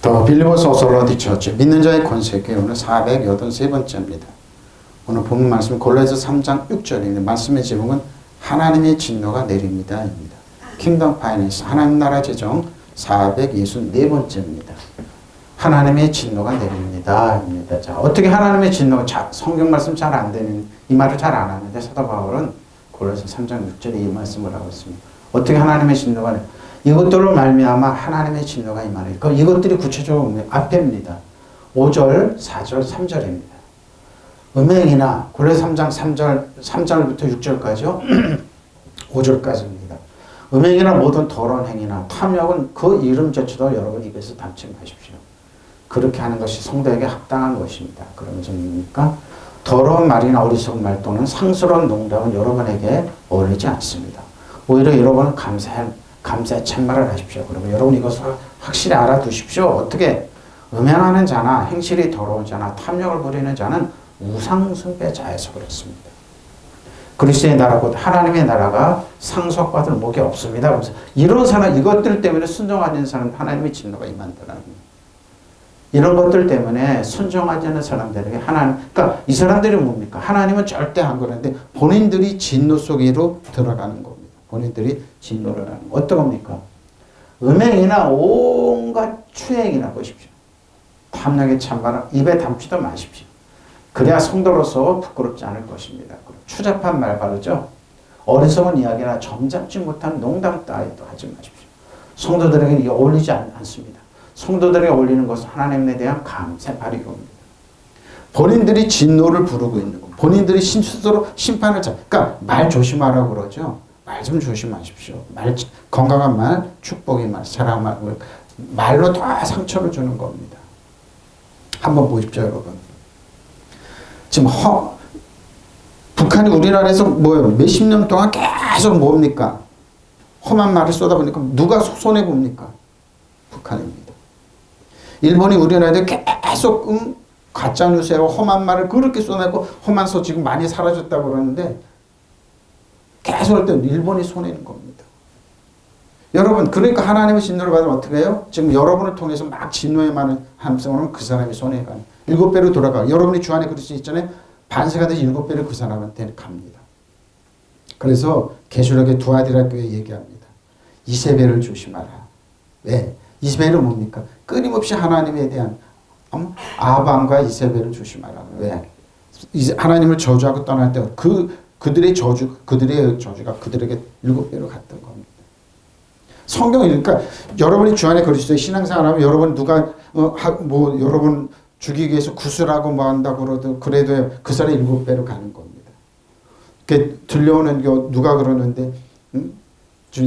더 빌리버스 오솔로디 처치 믿는 자의 권세교회 오늘 483번째입니다. 오늘 본문 말씀 골로새서 3장 6절입니다. 말씀의 제목은 하나님의 진노가 내립니다 입니다. 킹덤 파이낸스 하나님 나라 재정 464번째입니다. 하나님의 진노가 내립니다 입니다. 자, 어떻게 하나님의 진노가 성경 말씀 잘 안 되는 이 말을 잘 안 하는데 사도 바울은 골로새서 3장 6절에 이 말씀을 하고 있습니다. 어떻게 하나님의 진노가 이것들로 말미암아 하나님의 진노가 임하네. 그럼 이것들이 구체적으로 앞에입니다. 5절, 4절, 3절입니다. 음행이나 골로새 3장 3절부터 6절까지요. 5절까지입니다. 음행이나 모든 더러운 행위나 탐욕은 그 이름조차도 여러분 입에서 담지 마십시오. 그렇게 하는 것이 성도에게 합당한 것입니다. 그러면서 뭡니까? 더러운 말이나 어리석은 말 또는 상스러운 농담은 여러분에게 어울리지 않습니다. 오히려 여러분은 감사의 참말을 하십시오. 그러면 여러분 이것을 확실히 알아두십시오. 어떻게? 음행하는 자나 행실이 더러운 자나 탐욕을 부리는 자는 우상숭배자여서 그렇습니다. 그리스도의 나라 곧 하나님의 나라가 상속받을 목이 없습니다. 그래서 이런 사람 이것들 때문에 순종하지 않는 사람 하나님의 진노가 임한다는 이런 것들 때문에 순종하지 않는 사람들에게 하나님 그러니까 이 사람들이 뭡니까? 하나님은 절대 안 그러는데 본인들이 진노 속으로 들어가는 겁니다. 본인들이 진노를 하는 거. 어떤 겁니까? 음행이나 온갖 추행이나 보십시오. 탐욕의 찬바람 입에 담지도 마십시오. 그래야 성도로서 부끄럽지 않을 것입니다. 추잡한 말 바르죠? 어리석은 이야기나 점잖지 못한 농담 따위도 하지 마십시오. 성도들에게 이게 어울리지 않습니다. 성도들에게 어울리는 것은 하나님에 대한 감사의 발휘입니다. 본인들이 진노를 부르고 있는 거. 본인들이 스스로 심판을 그러니까 말 조심하라고 그러죠. 말 좀 조심하십시오. 건강한 말, 축복의 말, 사랑의 말, 말로 다 상처를 주는 겁니다. 한번 보십시오, 여러분. 지금 북한이 우리나라에서 몇십 년 동안 계속 뭡니까? 험한 말을 쏟아보니까 누가 손해봅니까? 북한입니다. 일본이 우리나라에 계속 가짜뉴스에 험한 말을 그렇게 쏟아내고 험한 소 지금 많이 사라졌다고 그러는데 계속 할 때 일본이 손해는 겁니다. 여러분 그러니까 하나님의 진노를 받으면 어떻게 해요? 지금 여러분을 통해서 막 진노에 많은 함성을 그 사람이 손해가요. 7배로 돌아가. 여러분이 주 안에 그리스도 있잖아요. 반세가 돼서 7배를 그 사람한테 갑니다. 그래서 계시록의 두아디라 교회 얘기합니다. 이세벨을 조심하라. 왜? 이세벨은 뭡니까? 끊임없이 하나님에 대한 아방과 이세벨을 조심하라. 왜? 하나님을 저주하고 떠날 때 그들의 저주가 그들에게 7배로 갔던 겁니다. 성경이 그러니까 여러분이 주 안에 그리스도의 신앙생활하면 여러분 누가 여러분 죽이기 위해서 구슬하고 뭐 한다고 그래도 그 사람이 7배로 가는 겁니다. 들려오는 누가 그러는데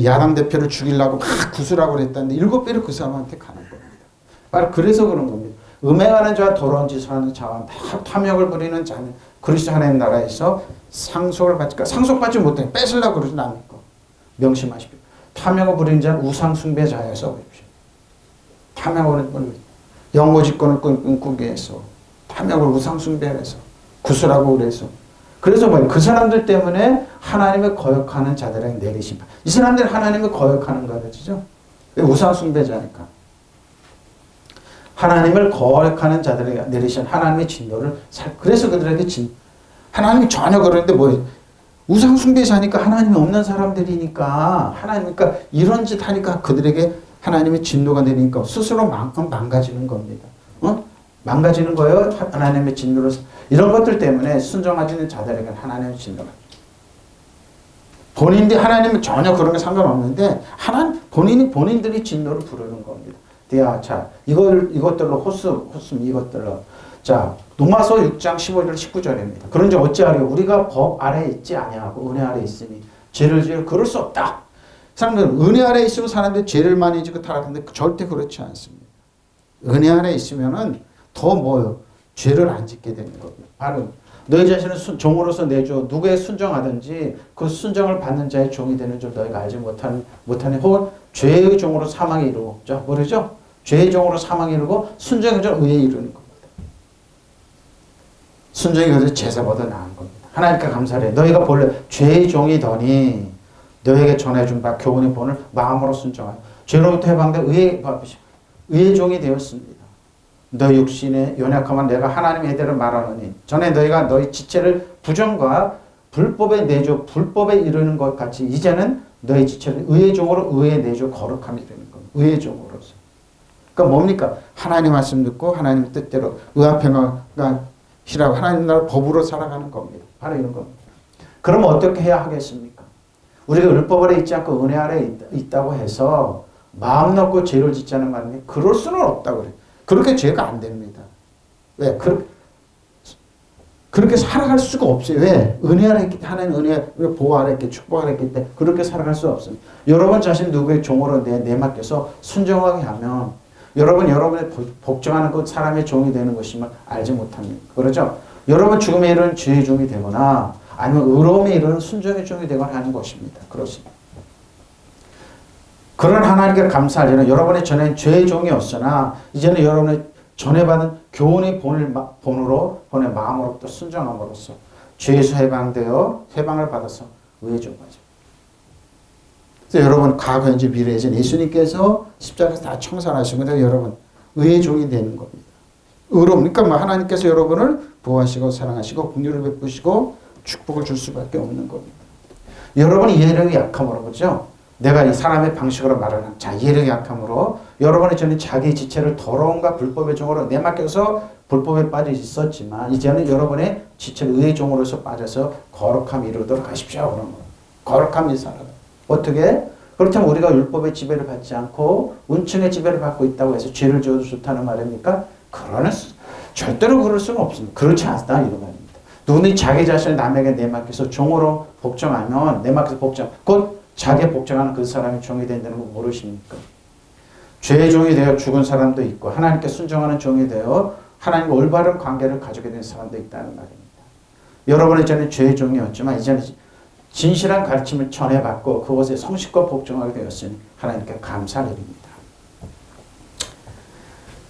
야당 대표를 죽이려고 막 구슬하고 그랬다는데 7배로 그 사람한테 가는 겁니다. 바로 그래서 그런 겁니다. 음행하는 자와 더러운 짓을 하는 자와 탐욕을 부리는 자는 그리스도 하나님 나라에서 상속받지 못해 뺏으려고 그러지 않을까. 명심하십시오. 탐욕을 부리는 자는 우상숭배자여서 보십시오. 탐욕을 부리는 영모직권을 꿈꾸게 해서 탐욕을 우상숭배해서 구슬하고 그래서 그 사람들 때문에 하나님을 거역하는 자들에게 내리신 이 사람들이 하나님을 거역하는 거죠. 왜? 우상숭배자니까. 하나님을 거역하는 자들에게 내리신 하나님의 진노를 그래서 그들에게 하나님이 전혀 그러는데 우상숭배자니까 하나님이 없는 사람들이니까 하나님이니까 이런 짓 하니까 그들에게 하나님의 진노가 내리니까 스스로 망가지는 겁니다. 망가지는 거예요. 하나님의 진노를 이런 것들 때문에 순종하지 않는 자들에게 하나님의 진노가 본인들이 하나님은 전혀 그런 게 상관없는데 본인들이 진노를 부르는 겁니다. 자, 이것들로 이것들로 자, 로마서 6장 15절 19절입니다. 그런지 어찌하리요? 우리가 법 아래에 있지 아니하고 은혜 아래에 있으니 죄를 지을 그럴 수 없다. 사람들은 은혜 아래에 있으면 사람들이 죄를 많이 지고 타락하는데 절대 그렇지 않습니다. 은혜 아래에 있으면은 더 죄를 안 짓게 되는 겁니다. 바로 너희 자신을 종으로서 내줘 누구의 순종하든지 그 순종을 받는 자의 종이 되는 줄 너희가 알지 못하니 혹은 죄의 종으로 사망에 이르고 모르죠? 죄의 종으로 사망에 이르고 순종의 종으로 의에 이르는 겁니다. 순종이 그래서 제사보다 나은 겁니다. 하나님께 감사해. 너희가 본래 죄의 종이더니 너에게 전해준 바 교훈의 본을 마음으로 순종하여 죄로부터 해방돼 의의 종이 되었습니다. 너 육신의 연약함은 내가 하나님의 해대로 말하노니 전에 너희가 너희 지체를 부정과 불법에 내줘 불법에 이르는 것 같이 이제는 너희 지체를 의의 종으로 의에 내줘 거룩함에 이르는 겁니다. 의의 종으로서. 그러니까 뭡니까? 하나님 말씀 듣고 하나님 뜻대로 의와 평화가 시라고 하나님 나라 법으로 살아가는 겁니다. 바로 이런 겁니다. 그럼 어떻게 해야 하겠습니까? 우리가 율법 아래 있지 않고 은혜 아래 있다고 해서 마음 놓고 죄를 짓자는 말이 그럴 수는 없다고 그래요. 그렇게 죄가 안 됩니다. 왜? 그렇게 살아갈 수가 없어요. 왜? 은혜 아래 있기 때문에 하나님 은혜 보호 아래 있기 축복 아래 있기 때문에 그렇게 살아갈 수 없습니다. 여러분 자신 누구의 종으로 내맡겨서 순종하게 하면 여러분의 복종하는 것 사람의 종이 되는 것임을 알지 못합니다. 그렇죠? 여러분 죽음에 이르는 죄의 종이 되거나 아니면 의로움에 이르는 순종의 종이 되거나 하는 것입니다. 그렇습니다. 그런 하나님께 감사하려는 여러분의 전에는 죄의 종이었으나 이제는 여러분의 전에 받은 교훈의 본으로 본의 마음으로부터 순종함으로써 죄에서 해방을 받아서 의의 종까지. 그래서 여러분 과거 현재 미래에 예수님께서 십자가에서 다 청산하시고 여러분 의의 종이 되는 겁니다. 의로움. 그러니까 뭐 하나님께서 여러분을 보호하시고 사랑하시고 긍휼을 베푸시고 축복을 줄 수밖에 없는 겁니다. 여러분이 이해력이 약함으로 그죠? 내가 이 사람의 방식으로 말하는 자 이해력이 약함으로 여러분의 전에 자기 지체를 더러움과 불법의 종으로 내맡겨서 불법에 빠져 있었지만 이제는 여러분의 지체를 의의 종으로서 빠져서 거룩함 이루도록 하십시오. 그런 거. 거룩함이 살아가. 어떻게? 그렇다면 우리가 율법의 지배를 받지 않고 은총의 지배를 받고 있다고 해서 죄를 지어도 좋다는 말입니까? 절대로 그럴 수는 없습니다. 그렇지 않다 이런 말입니다. 누구든지 자기 자신을 남에게 내맡겨서 종으로 복종하면 내맡겨서 복종 곧 자기 복종하는 그 사람이 종이 된다는 거 모르십니까? 죄의 종이 되어 죽은 사람도 있고 하나님께 순종하는 종이 되어 하나님과 올바른 관계를 가지게 된 사람도 있다는 말입니다. 여러분의 전에 죄의 종이었지만 이제는 진실한 가르침을 전해받고 그것에 성실과 복종하게 되었으니 하나님께 감사를 드립니다.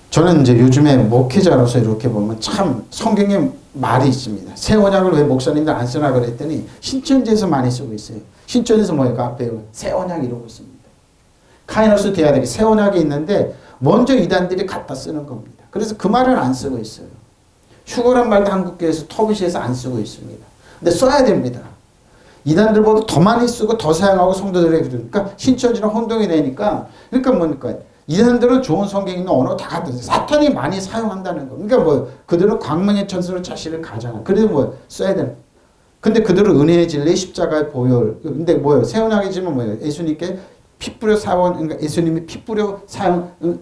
저는 이제 요즘에 목회자로서 이렇게 보면 참 성경에 말이 있습니다. 새 언약을 왜 목사님들 안 쓰나 그랬더니 신천지에서 많이 쓰고 있어요. 신천지에서 뭐예요? 그 앞에 새 언약 이러고 있습니다. 카이노스 디아들이 새 언약이 있는데 먼저 이단들이 갖다 쓰는 겁니다. 그래서 그 말을 안 쓰고 있어요. 휴거란 말도 한국교회에서 터부시에서 안 쓰고 있습니다. 근데 써야 됩니다. 이단들보다 더 많이 쓰고 더 사용하고 성도들에게 그러니까 신천지는 혼동이 되니까 그러니까 뭡니까? 이단들은 좋은 성경 있는 언어 다 갖다 써요. 사탄이 많이 사용한다는 거. 그러니까 뭐 그들은 광명의 천사로 자신을 가장한. 그래도 뭐 써야 되는. 근데 그들은 은혜의 진리, 십자가의 보혈. 근데 뭐예요? 새 언약이지만 뭐예요? 예수님께 피 뿌려 그러니까 예수님이 피 뿌려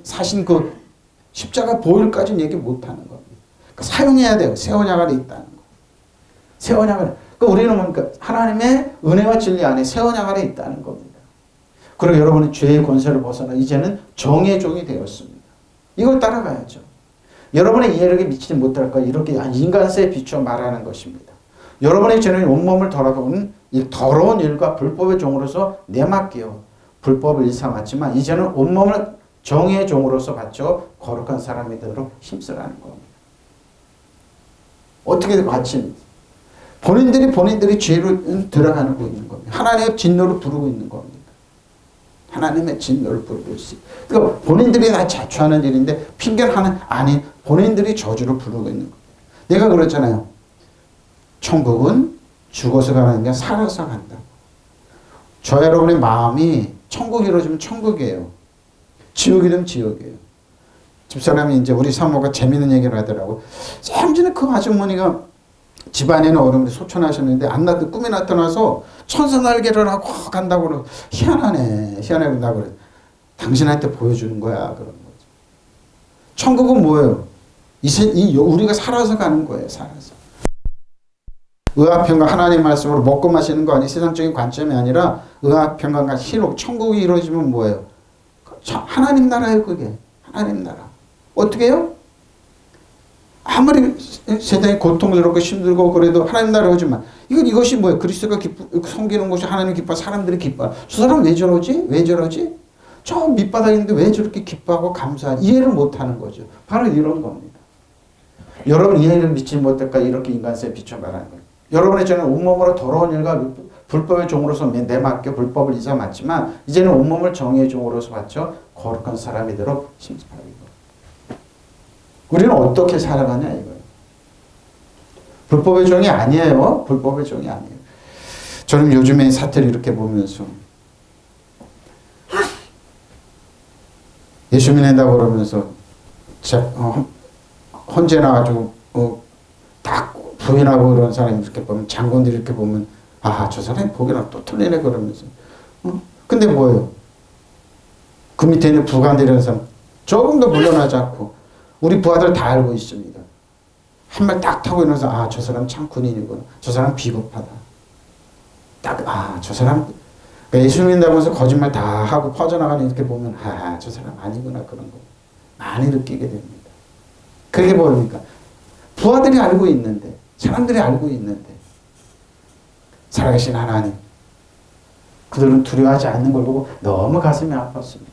사신 그 십자가 보혈까지는 얘기 못 하는 겁니다. 그러니까 사용해야 돼요. 새 언약 안에 있다는 거. 새 언약 안에. 그러니까 우리는 뭡니까? 하나님의 은혜와 진리 안에 새 언약 안에 있다는 겁니다. 그리고 여러분은 죄의 권세를 벗어나 이제는 정의 종이 되었습니다. 이걸 따라가야죠. 여러분의 이해력에 미치지 못할까 이렇게 인간세에 비추어 말하는 것입니다. 여러분의 죄는 온몸을 돌아보는 이 더러운 일과 불법의 종으로서 내맡겨 불법을 일삼았지만 이제는 온몸을 정의의 종으로서 바쳐 거룩한 사람이 되도록 힘쓰라는 겁니다. 어떻게 같이 본인들이 죄로 들어가는 거 있는 겁니다. 하나님의 진노를 부르고 있는 겁니다. 하나님의 진노를 부르고 있어요. 그러니까 본인들이 다 자초하는 일인데 핑계를 하는 아니 본인들이 저주를 부르고 있는 거예요. 내가 그렇잖아요. 천국은 죽어서 가는 게 살아서 간다. 저 여러분의 마음이 천국이 이루어지면 천국이에요. 지옥이 되면 지옥이에요. 집사람이 이제 우리 사모가 재밌는 얘기를 하더라고. 삼전에 그 아주머니가 집안에는 어른들이 소천하셨는데 안 나도 꿈에 나타나서 천사 날개를 하고 간다고 그러고 희한하네 본다고 그래. 당신한테 보여주는 거야 그런 거죠. 천국은 뭐예요? 우리가 살아서 가는 거예요. 살아서. 의학평강 하나님 말씀으로 먹고 마시는 거 아니 세상적인 관점이 아니라 의학평강과 희록 천국이 이루어지면 뭐예요? 하나님 나라예요. 그게 하나님 나라. 어떻게 해요? 아무리 세상이 고통스럽고 힘들고 그래도 하나님 나라 오지만 이것이 뭐예요? 그리스도가 섬기는 것이 하나님 기뻐 사람들이 기뻐. 저 사람 왜 저러지? 왜 저러지? 저 밑바닥인데 왜 저렇게 기뻐하고 감사하지? 이해를 못하는 거죠. 바로 이런 겁니다. 여러분 이해를 미치지 못할까 이렇게 인간세에 비춰 말하는 거예요. 여러분의 저는 온몸으로 더러운 일과 불법의 종으로서 내맡겨 불법을 일삼았지만 이제는 온몸을 정의의 종으로서 바쳐 거룩한 사람이 되도록 심판하고. 우리는 어떻게 살아가냐 이거예요. 불법의 종이 아니에요. 불법의 종이 아니에요. 저는 요즘에 사태를 이렇게 보면서 예수 믿는다고 그러면서 헌재나 가지고 딱 부인하고 그런 사람이 이렇게 보면, 장군들이 이렇게 보면, 아, 저 사람이 보기랑 또 틀리네 그러면서. 근데 뭐예요? 그 밑에 있는 부관들이라는 사람 조금도 물러나지 않고 우리 부하들 다 알고 있습니다. 한 말 딱 타고 일어나서, 아, 저 사람 참 군인이구나. 저 사람 비겁하다. 딱, 아, 저 사람 예수 믿는다고 해서 거짓말 다 하고 퍼져나가는 이렇게 보면, 아, 저 사람 아니구나 그런 거 많이 느끼게 됩니다. 그게 뭡니까? 부하들이 알고 있는데, 사람들이 알고 있는데, 살아계신 하나님, 그들은 두려워하지 않는 걸 보고 너무 가슴이 아팠습니다.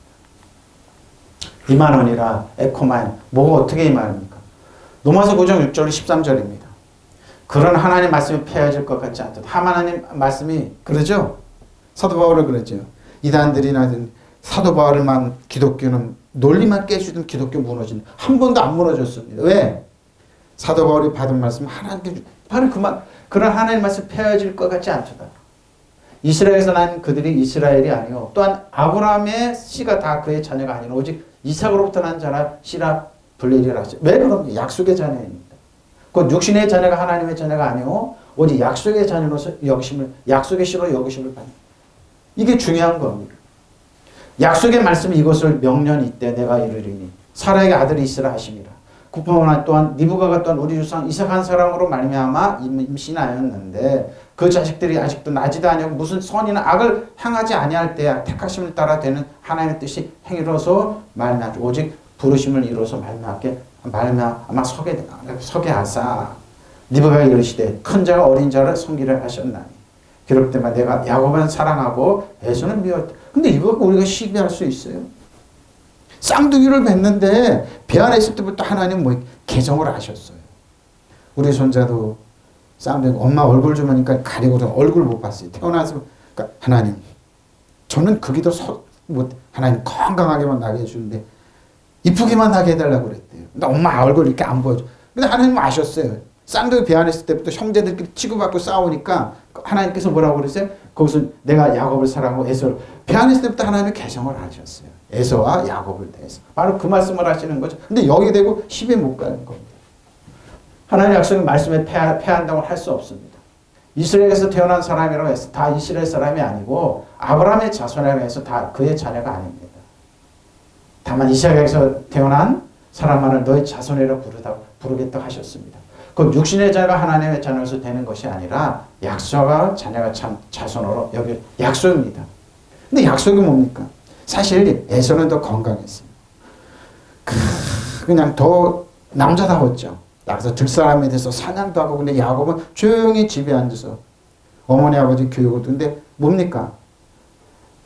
임하노니라 에코만, 뭐가 어떻게 임하입니까? 로마서 9장 6절 13절입니다. 그런 하나님 말씀이 폐해질 것 같지 않다. 하나님 말씀이 그러죠? 사도 바울은 그러죠. 이단들이나 사도 바울만 기독교는 논리만 깨주던 기독교 무너진, 한 번도 안 무너졌습니다. 왜? 사도 바울이 받은 말씀 하나님께 바로 그런 하나님 말씀 폐해질 것 같지 않다. 이스라엘에서 난 그들이 이스라엘이 아니요 또한 아브라함의 씨가 다 그의 자녀가 아니라 오직 이삭으로부터 난 자라 씨라 불리리라 하죠. 왜 그런가? 약속의 자녀입니다. 그 육신의 자녀가 하나님의 자녀가 아니요 오직 약속의 자녀로서 여기심을, 약속의 씨로 여기심을 받는, 이게 중요한 겁니다. 약속의 말씀이 이것을 명년 이때 내가 이르리니 사라에게 아들이 있으라 하심이라. 구파오나 또한 니브가가 또한 우리 조상 이삭 한 사람으로 말미암아 임신하였는데 그 자식들이 아직도 나지도 아니하고 무슨 선이나 악을 행하지 아니할 때야 택하심을 따라 되는 하나님의 뜻이 행위로서 말미암아 오직 부르심을 이루어서 말미암아 서게 하사 니브가가 이르시되 큰 자가 어린 자를 섬기려 하셨나니 기록되면 내가 야곱은 사랑하고 에서는 미웠다. 근데 이거 우리가 시비할 수 있어요? 쌍둥이를 뵀는데 배 안에 있을 때부터 하나님 개정을 하셨어요. 우리 손자도 쌍둥이 엄마 얼굴 좀 하니까 가리고 얼굴 못 봤어요. 태어나서 그러니까 하나님 저는 거기도 하나님 건강하게만 나게 해주는데 이쁘게만 나게 해달라고 그랬대요. 근데 엄마 얼굴 이렇게 안 보여줘. 근데 하나님 아셨어요. 쌍둥이 배 안에 있을 때부터 형제들끼리 치고받고 싸우니까 하나님께서 뭐라고 그랬어요? 거기서 내가 야곱을 사랑하고 에서를, 배 안에 있을 때부터 하나님이 개성을 하셨어요. 에서와 야곱을 대해서. 바로 그 말씀을 하시는 거죠. 근데 여기 되고 10에 못 가는 겁니다. 하나님 약속의 말씀에 패한다고 할 수 없습니다. 이스라엘에서 태어난 사람이라고 해서 다 이스라엘 사람이 아니고 아브라함의 자손이라고 해서 다 그의 자녀가 아닙니다. 다만 이삭에서 태어난 사람만을 너의 자손이라고 부르겠다고 하셨습니다. 그 육신의 자녀가 하나님의 자녀로서 되는 것이 아니라 약속과 자녀가 참 자손으로 여기 약속입니다. 근데 약속이 뭡니까? 사실 에서는 더 건강했어요. 그냥 더 남자다웠죠. 나가서 들사람에 대해서 사냥도 하고, 근데 야곱은 조용히 집에 앉아서 어머니 아버지 교육을 듣는데 뭡니까?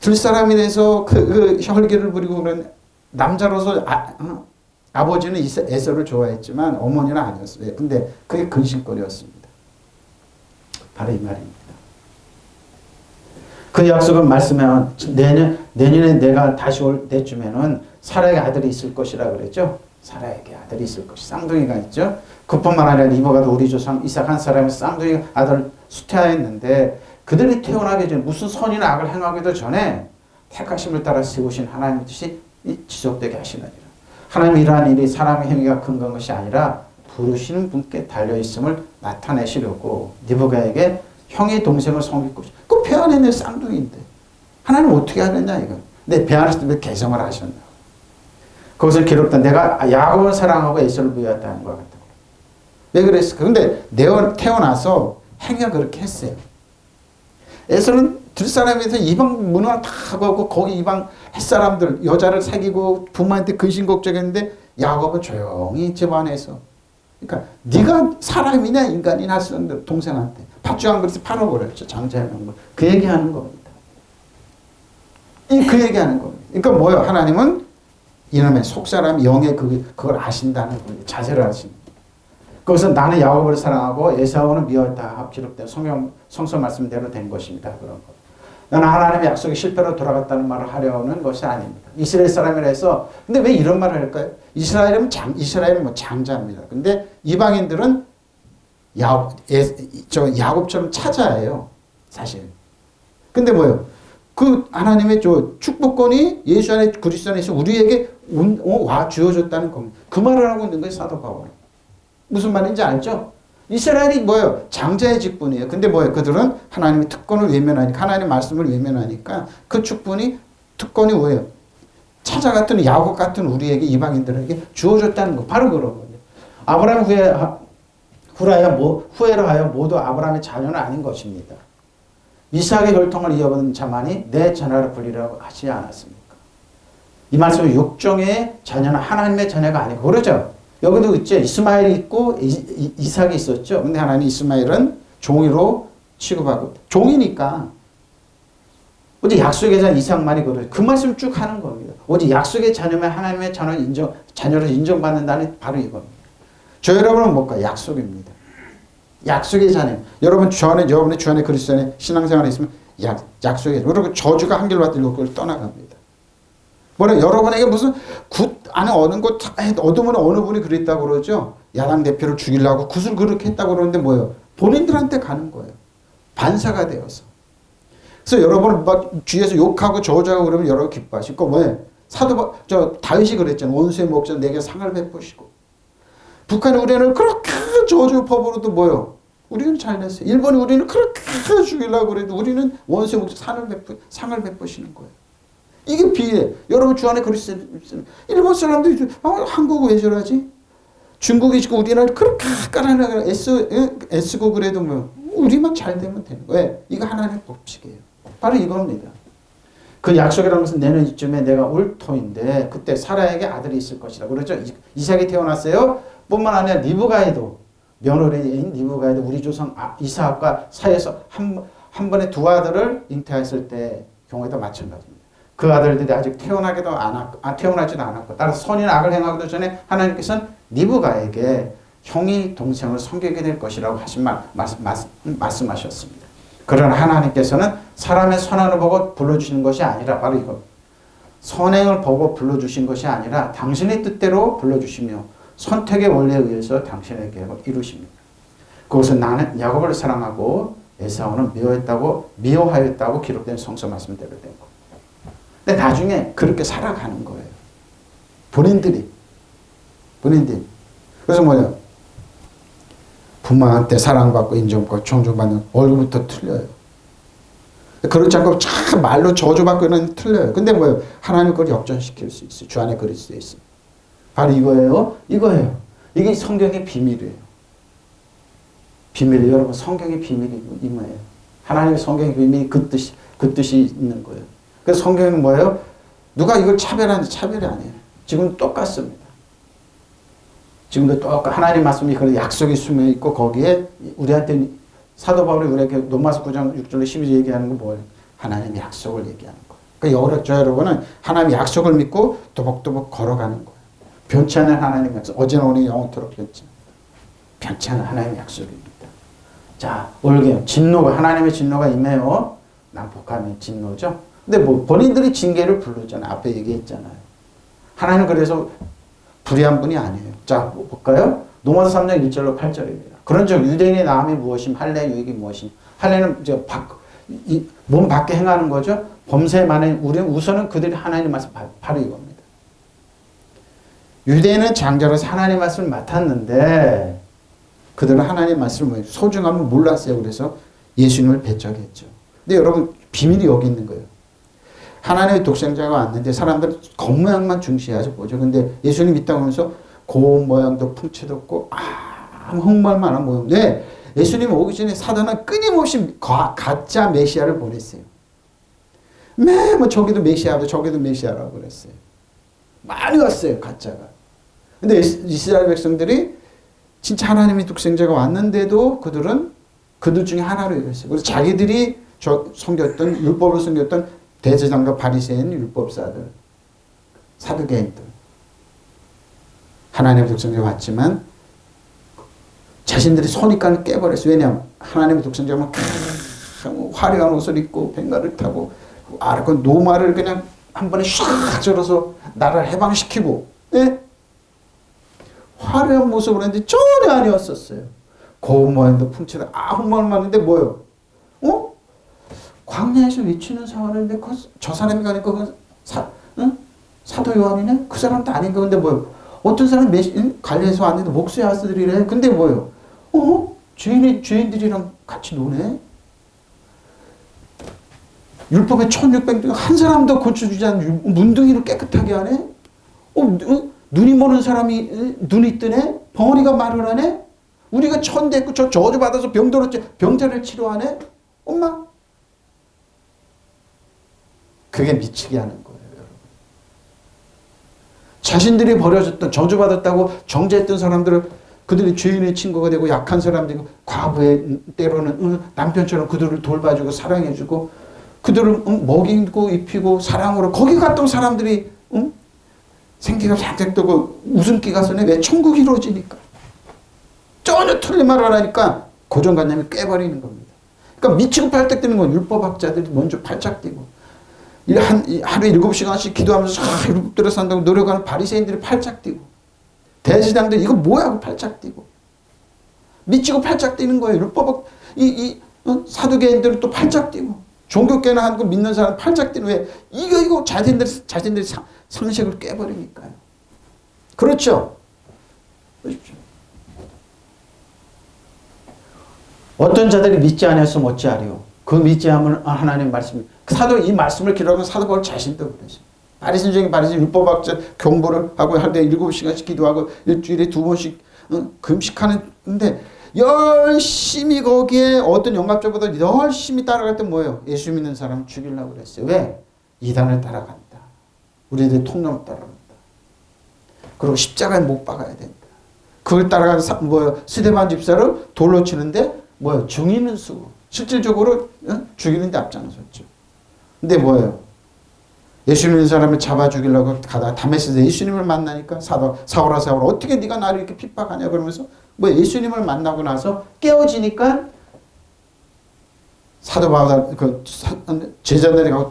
들사람에 대해서 그 혈기를 부리고 그런 남자로서 아버지는 에서를 좋아했지만 어머니는 아니었어요. 근데 그게 근심거리였습니다. 바로 이 말입니다. 그 약속은 말씀하면 내년에 내가 다시 올 때쯤에는 사라에게 아들이 있을 것이라 그랬죠. 사라에게 아들이 있을 것이, 쌍둥이가 있죠. 그뿐만 아니라 리브가도 우리 조상 이삭 한 사람의 쌍둥이 아들을 수태하였는데 그들이 태어나기 전에 무슨 선이나 악을 행하기도 전에 택하심을 따라 세우신 하나님의 뜻이 지속되게 하시느니라. 하나님이 이러한 일이 사람의 행위가 근거한 것이 아니라 부르시는 분께 달려있음을 나타내시려고 니브가에게 형의 동생을 섬길 것이다. 그 배 안에 내 쌍둥이인데 하나님 어떻게 하느냐 이거. 내 배 안에서 왜 개성을 하셨나. 거기서 기록된 내가 야곱을 사랑하고 에서를 미워했다는 것 같다. 왜 그랬을까? 근데 태어나서 행위가 그렇게 했어요. 에서는 들사람에서 이방 문화를 다 하고 거기 이방 햇사람들 여자를 사귀고 부모한테 근심걱정했는데 야곱은 조용히 집 안에서. 그러니까 네가 사람이냐 인간이냐 하시는 동생한테 팥죽 한 그릇에 팔아버렸죠. 장자하는 거. 그 얘기하는 겁니다. 그 얘기하는 겁니다. 그러니까 뭐예요? 하나님은 이놈의 속사람 영의 그걸 아신다는 거예요. 자세를 아십니다. 거기서 나는 야곱을 사랑하고 에사오는 미워했다 기록된 성서 말씀대로 된 것입니다. 그런 거. 나는 하나님의 약속이 실패로 돌아갔다는 말을 하려는 것이 아닙니다. 이스라엘 사람이라 해서 근데 왜 이런 말을 할까요? 이스라엘은 뭐 장자입니다. 근데 이방인들은 야곱처럼 차자예요. 사실. 근데 뭐예요? 그 하나님의 축복권이 예수 안에 그리스도 안에서 우리에게 와 주어졌다는 겁니다. 그 말을 하고 있는 거예요. 사도 바울은. 무슨 말인지 알죠? 이스라엘이 뭐예요? 장자의 직분이에요. 근데 뭐예요? 그들은 하나님의 특권을 외면하니까, 하나님의 말씀을 외면하니까 그 특권이 뭐예요? 차자 같은 야곱 같은 우리에게 이방인들에게 주어졌다는 거. 바로 그런 거예요. 아브라함 후회로 하여 모두 아브라함의 자녀는 아닌 것입니다. 이삭의 혈통을 이어받은 자만이 내 자녀라 불리라고 하지 않았습니까? 이 말씀은 육종의 자녀는 하나님의 자녀가 아니고 그러죠. 여기도 있죠. 이스마엘이 있고 이삭이 있었죠. 근데 하나님 이스마엘은 종이로 취급하고 종이니까 오직 약속의 자녀 이삭만이 그러죠. 그 말씀 쭉 하는 겁니다. 오직 약속의 자녀면 하나님의 자녀로 인정받는다는 바로 이겁니다. 저 여러분은 뭘까요? 약속입니다. 약속의 자녀. 여러분의 주 안에 그리스도 안에 신앙생활에 있으면 약속의 여러분 저주가 한결 받들고 그걸 떠나갑니다. 뭐래 여러분에게 무슨 안에 어느 곳 어두운 어느 분이 그랬다고 그러죠. 야당 대표를 죽이려고 굿을 그렇게 했다고 그러는데 뭐예요? 본인들한테 가는 거예요. 반사가 되어서. 그래서 여러분 막 뒤에서 욕하고 저주하고 그러면 여러분 기뻐하시고 뭐예요? 다윗이 그랬잖아요. 원수의 목전 내게 상을 베푸시고. 북한이 우리는 그렇게 저주 법으로도 뭐예요? 우리는 잘 냈어요. 일본이 우리는 그렇게 죽이려고 그래도 우리는 원수의 목전 상을 베푸시는 거예요. 이게 비례. 여러분 주 안에 그리스도 일본 사람들이 한국 왜 저러지? 중국이 지금 우리나라를 그렇게 깔아나가 애쓰고 그래도 뭐 우리만 잘 되면 되는 거예요. 왜? 이거 하나님의 법칙이에요. 바로 이겁니다. 그 약속이라는 것은 내년 이쯤에 내가 올 터인데 그때 사라에게 아들이 있을 것이라 그러죠. 이삭이 태어났어요. 뿐만 아니라 리브가에도 며느리인 리브가에도 우리 조상 이삭과 사이에서 한 번에 두 아들을 잉태했을 때 경우에도 마찬가지입니다. 그 아들들이 아직 태어나지도 않았고 따라서 선이나 악을 행하기도 전에 하나님께서는 리브가에게 형이 동생을 섬기게 될 것이라고 말씀하셨습니다. 그러나 하나님께서는 사람의 선행을 보고 불러주시는 것이 아니라 바로 이거 선행을 보고 불러주신 것이 아니라 당신의 뜻대로 불러주시며 선택의 원리에 의해서 당신의 계획을 이루십니다. 그것은 나는 야곱을 사랑하고 에사오는 미워하였다고 기록된 성서 말씀대로 된 것. 근데 나중에 그렇게 살아가는 거예요. 본인들이. 그래서 뭐예요? 부모한테 사랑받고 인정받고 존중받는 얼굴부터 틀려요. 그렇지 않고 참 말로 저주받고 이런 틀려요. 근데 뭐예요? 하나님 그걸 역전시킬 수 있어요. 주 안에 그리스도에 있어요. 바로 이거예요. 이게 성경의 비밀이에요. 여러분 성경의 비밀이 뭐예요? 하나님의 성경의 비밀이 그 뜻이 있는 거예요. 그래서 성경은 뭐예요? 누가 이걸 차별이 아니에요. 지금 똑같습니다. 지금도 하나님 말씀이 그런 약속이 숨어 있고 거기에 우리한테 사도 바울이 우리에게 로마서 9장 6절로 12절 얘기하는 건 뭐예요? 하나님의 약속을 얘기하는 거예요. 그러니까 저 여러분은 하나님의 약속을 믿고 또박또박 걸어가는 거예요. 변치 않는 하나님의 약속. 어제나 오늘 영원토록 변치 않는 하나님의 약속입니다. 자, 하나님의 진노가 임해요. 난폭함의 진노죠. 근데 뭐 본인들이 징계를 부르잖아요. 앞에 얘기했잖아요. 하나님은 그래서 불의한 분이 아니에요. 자, 볼까요? 로마서 3장 1절로 8절입니다. 그런즉 유대인의 나음이 무엇임 할례의 유익이 무엇임? 할례는 이제 몸 밖에 행하는 거죠. 범죄만에 우리는 우선은 그들이 하나님 말씀 바로 이겁니다. 유대인은 장자로서 하나님 말씀을 맡았는데 그들은 하나님 말씀을 소중함을 몰랐어요. 그래서 예수님을 배척했죠. 근데 여러분 비밀이 여기 있는 거예요. 하나님의 독생자가 왔는데 사람들은 겉모양만 중시하죠. 보죠. 근데 예수님 있다고 하면서 고운 모양도 풍채도 없고 흑말만한 모양. 네, 예수님 오기 전에 사단은 끊임없이 가짜 메시아를 보냈어요. 뭐 저기도 메시아라고 그랬어요. 많이 왔어요. 가짜가. 근데 이스라엘 백성들이 진짜 하나님의 독생자가 왔는데도 그들 중에 하나로 여겼어요. 그래서 자기들이 율법을 섬겼던 대제사장과 바리새인 율법사들, 사두개인들. 하나님의 독생자가 왔지만 자신들이 선입관을 깨버렸어요. 왜냐하면 하나님의 독생자면 참 화려한 옷을 입고 벵가를 타고 그 노마를 그냥 한 번에 샥 절어서 나라를 해방시키고, 예? 화려한 모습을 했는데 전혀 아니었었어요. 고운 모양도 풍채도 아무 말 많은데 뭐요? 광야에서 외치는 사원인데 저 사람이 가니까 사도 요한이네? 그 사람도 아닌가? 근데 뭐요? 어떤 사람이 갈리에서 왔는데 목수의 아들이래. 근데 뭐요? 죄인들이랑 같이 노네? 율법의 1600명 한 사람도 고쳐주지 않는 문둥이를 깨끗하게 하네? 눈이 모는 사람이 눈이 뜨네? 벙어리가 말을 하네? 우리가 천대했고 저 저주받아서 병자를 치료하네? 엄마? 그게 미치게 하는 거예요, 여러분. 자신들이 버려졌던, 저주받았다고 정죄했던 사람들을 그들이 죄인의 친구가 되고 약한 사람들이고 과부의 때로는 남편처럼 그들을 돌봐주고 사랑해주고 그들을 먹이고 입히고 사랑으로 거기 갔던 사람들이 생기가 쫙쫙 뜨고 웃음기가 서네. 왜? 천국이 이루어지니까. 전혀 틀린 말을 하니까 고정관념이 깨버리는 겁니다. 그러니까 미치고 팔짝 뛰는 건 율법학자들이 먼저 팔짝 뛰고 하루에 7시간씩 기도하면서 율법대로 산다고 노력하는 바리새인들이 팔짝 뛰고 대제사장들 이거 뭐야 하고 팔짝 뛰고 미치고 팔짝 뛰는 거예요. 율법학 사두개인들은 또 팔짝 뛰고 종교계나 하는 거 믿는 사람 팔짝 뛰는 왜? 이거 자신들이 상식을 깨버리니까요. 그렇죠? 보십시오. 어떤 자들이 믿지 않았으면 어찌하리요? 그 믿지 않으면 하나님 말씀. 이 말씀을 기록한 사도 바울 자신도 그러죠. 바리새인 중에 바리새인 율법학자 공부를 하고 할 때 7시간씩 기도하고 일주일에 2번씩 금식하는데 열심히 거기에 어떤 영감자보다 열심히 따라갈 때 뭐예요? 예수 믿는 사람 죽이려고 그랬어요. 왜? 이단을 따라간다. 우리들 통념을 따라간다. 그리고 십자가에 못 박아야 된다. 그걸 따라가는 스데반 집사를 돌로 치는데 뭐예요? 증인은 쓰고 실질적으로 죽이는데 앞장섰죠. 근데 뭐예요? 예수 믿는 사람을 잡아 죽이려고 가다가 다메섹에서 예수님을 만나니까 사울아 어떻게 네가 나를 이렇게 핍박하냐 그러면서 예수님을 만나고 나서 깨어지니까 사도 바울 제자들이 가고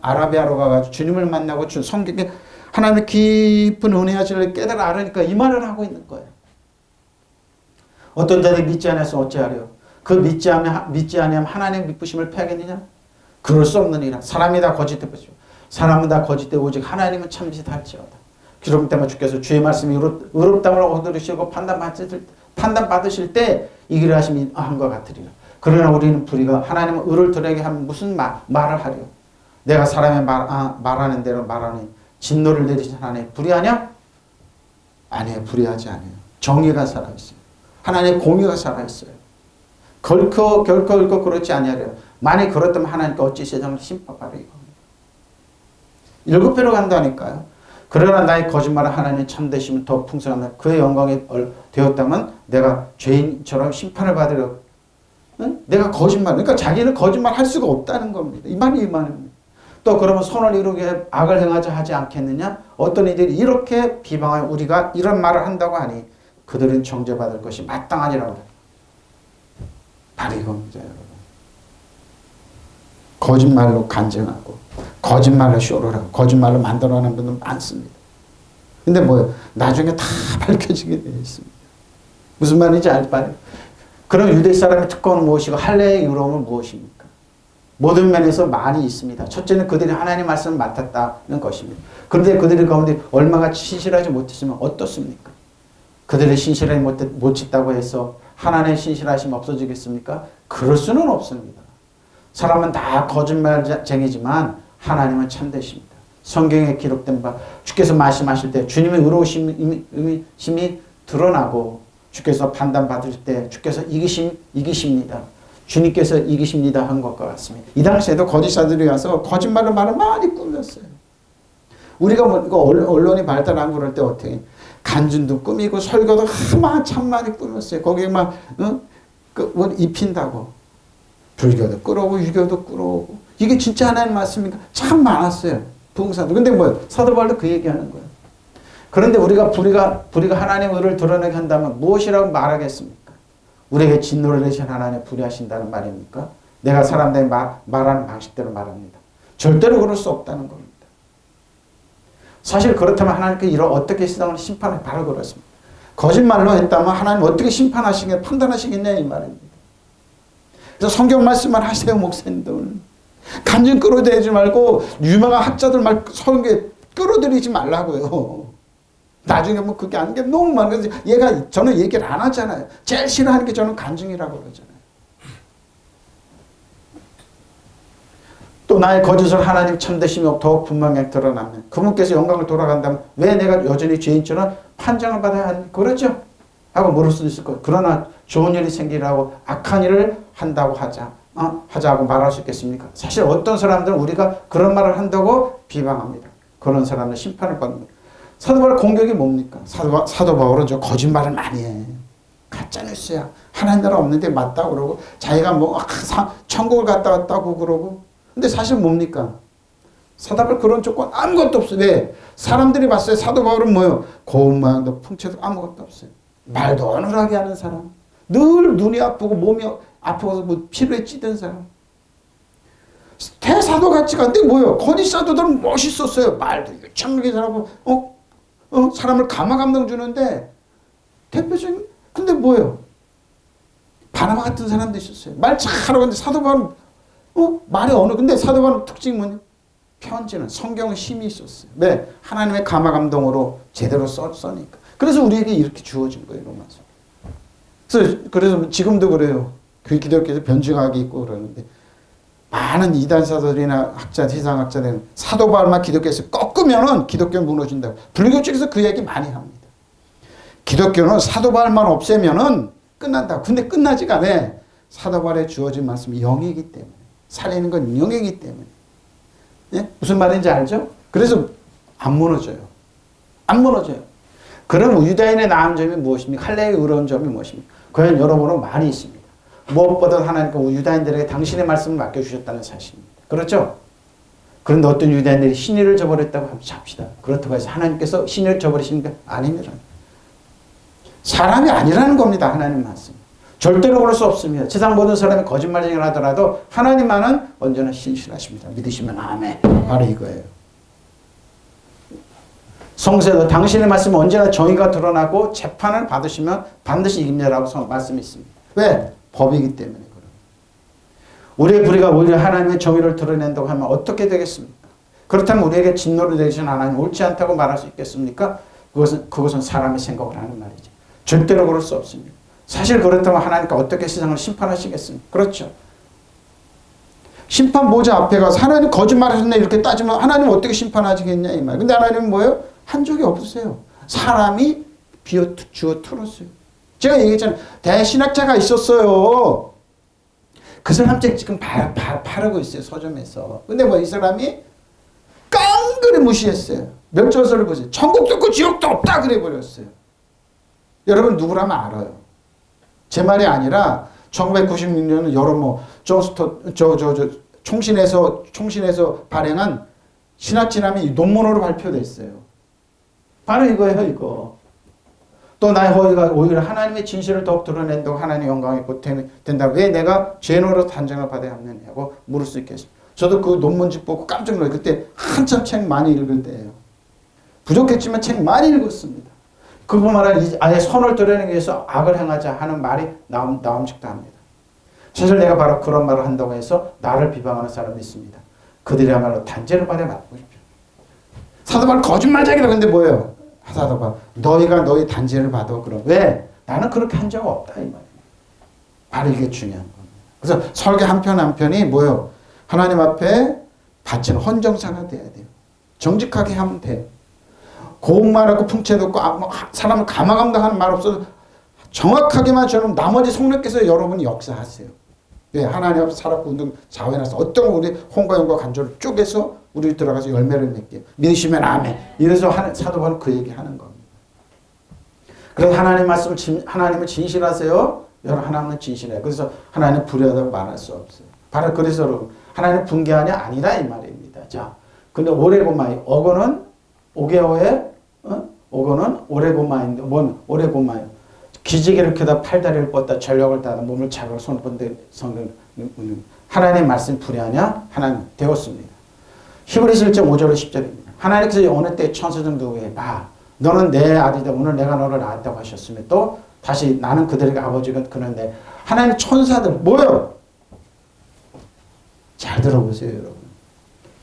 아라비아로 가가지고 주님을 만나고 성경에 하나님의 깊은 은혜하시를 깨달아 알으니까 이 말을 하고 있는 거예요. 어떤 자들이 믿지 않아서 어찌하려? 그 믿지 아니하면 하나님의 미쁘심을 패하겠느냐? 그럴 수 없느니라. 사람이 다 거짓돼 보시오. 사람은 다 거짓돼 오직 하나님은 참짓할지어다. 그럼 때문에 주께서 주의 말씀이 의롭다함을 얻으시고 판단받으실 때 이 길을 하심이 한것 같으리라. 그러나 우리는 불의가 하나님은 의를 드러내게 하면 무슨 말을 하려? 내가 사람의 말하는 대로 말하니 진노를 내리신 하나님 불의하냐? 아니에요. 불의하지 않아요. 정의가 살아있어요. 하나님의 공의가 살아있어요. 결코 그렇지 아니하려. 만약 그렇다면 하나님께 어찌 세상을 심판하려 이겁니다. 7배로 간다니까요. 그러나 나의 거짓말을 하나님 참되시면 더 풍성한 그의 영광이 되었다면 내가 죄인처럼 심판을 받으려. 응? 내가 거짓말, 그러니까 자기는 거짓말 할 수가 없다는 겁니다. 이 말입니다. 또 그러면 선을 이루게 악을 행하자 하지 않겠느냐? 어떤 이들이 이렇게 비방하여 우리가 이런 말을 한다고 하니 그들은 정죄받을 것이 마땅하니라고. 바로 이겁니다, 여러분. 거짓말로 간증하고 거짓말로 쇼를 하고 거짓말로 만들어내는 분들 많습니다. 근데 뭐예요? 나중에 다 밝혀지게 되어 있습니다. 무슨 말인지 알 바예요. 그럼 유대 사람의 특권은 무엇이고 할례의 의로움은 무엇입니까? 모든 면에서 많이 있습니다. 첫째는 그들이 하나님의 말씀을 맡았다는 것입니다. 그런데 그들의 가운데 얼마가 신실하지 못했으면 어떻습니까? 그들의 신실하지 못했다고 해서 하나님의 신실하심이 없어지겠습니까? 그럴 수는 없습니다. 사람은 다 거짓말쟁이지만 하나님은 참되십니다. 성경에 기록된 바 주께서 말씀하실 때 주님의 의로우심이 드러나고 주께서 판단받을 때 주께서 이기십니다. 주님께서 이기십니다 한 것과 같습니다. 이 당시에도 거짓사들이 와서 거짓말을 말을 많이 꾸몄어요. 우리가 언론이 발달한 그럴 때 어떻게 간증도 꾸미고 설교도 참 많이 꾸몄어요. 거기에 막 입힌다고 불교도 끌어오고 유교도 끌어오고 이게 진짜 하나님 말씀입니까? 참 많았어요. 부흥사도. 근데 사도 바울도 그 얘기하는 거예요. 그런데 우리가 불의가 하나님의 의를 드러내게 한다면 무엇이라고 말하겠습니까? 우리에게 진노를 내신 하나님 불의하신다는 말입니까? 내가 사람들이 말하는 방식대로 말합니다. 절대로 그럴 수 없다는 겁니다. 사실 그렇다면 하나님께 어떻게 세상을 심판해? 바로 그렇습니다. 거짓말로 했다면 하나님 어떻게 심판하시겠냐, 판단하시겠냐 이 말입니다. 그래서 성경 말씀만 하세요, 목사님들. 간증 끌어들이지 말고 유명한 학자들 말 성경 끌어들이지 말라고요. 나중에 뭐 그게 아닌 게 너무 많아서 저는 얘기를 안 하잖아요. 제일 싫어하는 게 저는 간증이라고 그러잖아요. 또 나의 거짓을 하나님 참되심이 더욱 분명하게 드러나면 그분께서 영광을 돌아간다면 왜 내가 여전히 죄인처럼 판정을 받아야 하니? 그렇죠? 하고 물을 수도 있을 거예요. 그러나 좋은 일이 생기라고 악한 일을 한다고 하자고 말할 수 있겠습니까? 사실 어떤 사람들은 우리가 그런 말을 한다고 비방합니다. 그런 사람은 심판을 받습니다. 사도 바울 공격이 뭡니까? 사도 바울은 저 거짓말을 많이 해. 가짜뉴스야. 하나님 나라 없는데 맞다고 그러고 자기가 뭐 천국을 갔다 왔다고 그러고 근데 사실 뭡니까? 사도 바울 그런 조건 아무것도 없어요. 왜? 사람들이 봤어요. 사도 바울은 뭐예요? 고운 모양도 풍채도 아무것도 없어요. 말도 어눌하게 하는 사람. 늘 눈이 아프고 몸이 아파서 뭐 피로에 찌든 사람. 대사도 같지가 않은데 뭐예요? 거짓 사도들은 멋있었어요. 말도 유창하게 잘하고 사람을 감화감동 주는데 대표적인 근데 뭐예요? 바나바 같은 사람도 있었어요. 말 잘하고 근데 사도 바울은 말이 근데 사도 바울은 특징이 뭐냐? 편지는 성경은 힘이 있었어요. 왜? 하나님의 감화감동으로 제대로 써니까. 그래서 우리에게 이렇게 주어진 거예요, 로마서. 그래서 지금도 그래요. 기독교에서 변증학이 있고 그러는데 많은 이단 사도들이나 세상 학자들은 사도 바울만 기독교에서 꺾으면은 기독교는 무너진다고. 불교 쪽에서 그 얘기 많이 합니다. 기독교는 사도 바울만 없애면은 끝난다고. 근데 끝나지가 않아. 사도 바울에 주어진 말씀이 영이기 때문에. 살리는 건 영이기 때문에. 예? 무슨 말인지 알죠? 그래서 안 무너져요. 안 무너져요. 그럼 유다인의 나은 점이 무엇입니까? 할례의 의로운 점이 무엇입니까? 과연 여러분은 말이 있습니다. 무엇보다 하나님께서 유다인들에게 당신의 말씀을 맡겨주셨다는 사실입니다. 그렇죠? 그런데 어떤 유다인들이 신의를 저버렸다고 합시다. 그렇다고 해서 하나님께서 신의를 저버리시는 게 아닙니다. 사람이 아니라는 겁니다. 하나님 말씀. 절대로 그럴 수 없습니다. 세상 모든 사람이 거짓말쟁이를 하더라도 하나님만은 언제나 신실하십니다. 믿으시면 아멘. 바로 이거예요. 성세도 당신의 말씀은 언제나 정의가 드러나고 재판을 받으시면 반드시 이깁니다라고 말씀이 있습니다. 왜? 법이기 때문에 그래요. 우리의 불의가 오히려 하나님의 정의를 드러낸다고 하면 어떻게 되겠습니까? 그렇다면 우리에게 진노를 내리신 하나님 옳지 않다고 말할 수 있겠습니까? 그것은 사람의 생각을 하는 말이죠. 절대로 그럴 수 없습니다. 사실 그렇다면 하나님께 어떻게 세상을 심판하시겠습니까? 그렇죠. 심판보좌 앞에 가서 하나님 거짓말하셨네 이렇게 따지면 하나님 어떻게 심판하시겠냐 이 말. 근데 하나님은 뭐예요? 한 적이 없으세요. 사람이 주어 틀었어요. 제가 얘기했잖아요. 대신학자가 있었어요. 그 사람 지금 바르고 있어요. 서점에서. 근데 이 사람이 깡그리 무시했어요. 멸절서를 보세요. 천국도 없고 지옥도 없다 그래 버렸어요. 여러분 누구라면 알아요. 제 말이 아니라 1996년은 여러 총신에서 발행한 신학진함이 논문으로 발표됐어요. 바로 이거예요, 이거. 또 나의 허위가 오히려 하나님의 진실을 더욱 드러낸다고 하나님의 영광이 된다. 왜 내가 죄인으로 단정을 받아야 하느냐고 물을 수 있겠습니다. 저도 그 논문집 보고 깜짝 놀라요. 그때 한참 책 많이 읽을 때예요. 부족했지만 책 많이 읽었습니다. 그뿐만 아니라 아예 선을 드러내기 위해서 악을 행하자 하는 말이 나옴직도 합니다. 사실 내가 바로 그런 말을 한다고 해서 나를 비방하는 사람이 있습니다. 그들이야말로 단죄를 받아 맞고 싶죠. 사도 바울 거짓말쟁이다. 근데 뭐예요? 사도 바울 너희가 너희 단죄를 받아. 그럼 왜? 나는 그렇게 한 적 없다 이 말이에요. 바로 이게 중요한 겁니다. 그래서 설교 한 편 한 편이 뭐예요? 하나님 앞에 바치는 헌정사가 돼야 돼요. 정직하게 하면 돼요. 고운 말하고 풍채도 없고 사람을 감화감동하는 말 없어도 정확하게만 저는 나머지 성령께서 여러분이 역사하세요. 왜? 하나님 앞에 살았고 운동 자원해서 어떤 우리 홍과영과 간절을 쪼개서 우리 들어가서 열매를 맺게 믿으시면 아멘. 이래서 사도 바울은 그 얘기하는 겁니다. 그래서 하나님 말씀 하나님은 진실하세요. 여러분 하나님은 진실해요. 그래서 하나님 불의하다고 말할 수 없어요. 바로 그래서 하나님 분개하냐 아니다 이 말입니다. 자, 근데 오레고마이 어거는 5개월에 오거는 오레고마인데 뭔 오레고마요? 기지개를 켜다 팔다리를 뻗다 전력을 다하다 몸을 차고 손을 뻗는데 성경 하나님 말씀 불의하냐? 하나님 되었습니다. 히브리서 1장 5절로 10절입니다. 하나님께서 어느 때 천사들 누구에 봐. 너는 내 아들이다. 오늘 내가 너를 낳았다고 하셨으며 또 다시 나는 그들에게 아버지가 그런데 하나님 천사들 뭐요? 잘 들어보세요 여러분.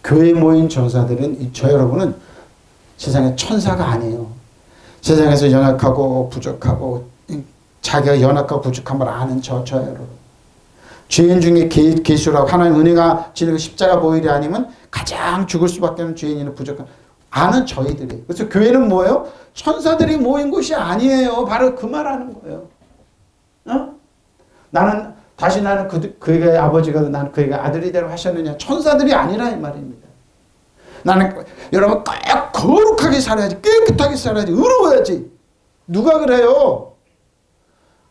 교회에 모인 천사들은 저 여러분은 세상에 천사가 아니에요. 세상에서 연약하고 부족하고 자기가 연약하고 부족한 걸 아는 저 여러분. 죄인 중에 계수라고 하나님 은혜가 지는 십자가 보일이 아니면 가장 죽을 수밖에 없는 죄인이나 부족한 아는 저희들이. 그래서 교회는 뭐예요? 천사들이 모인 곳이 아니에요. 바로 그 말하는 거예요. 어? 나는 그에게 아버지가 나는 그에게 아들이 되라고 하셨느냐. 천사들이 아니라 이 말입니다. 나는 여러분 꼭 거룩하게 살아야지. 깨끗하게 살아야지. 의로워야지. 누가 그래요?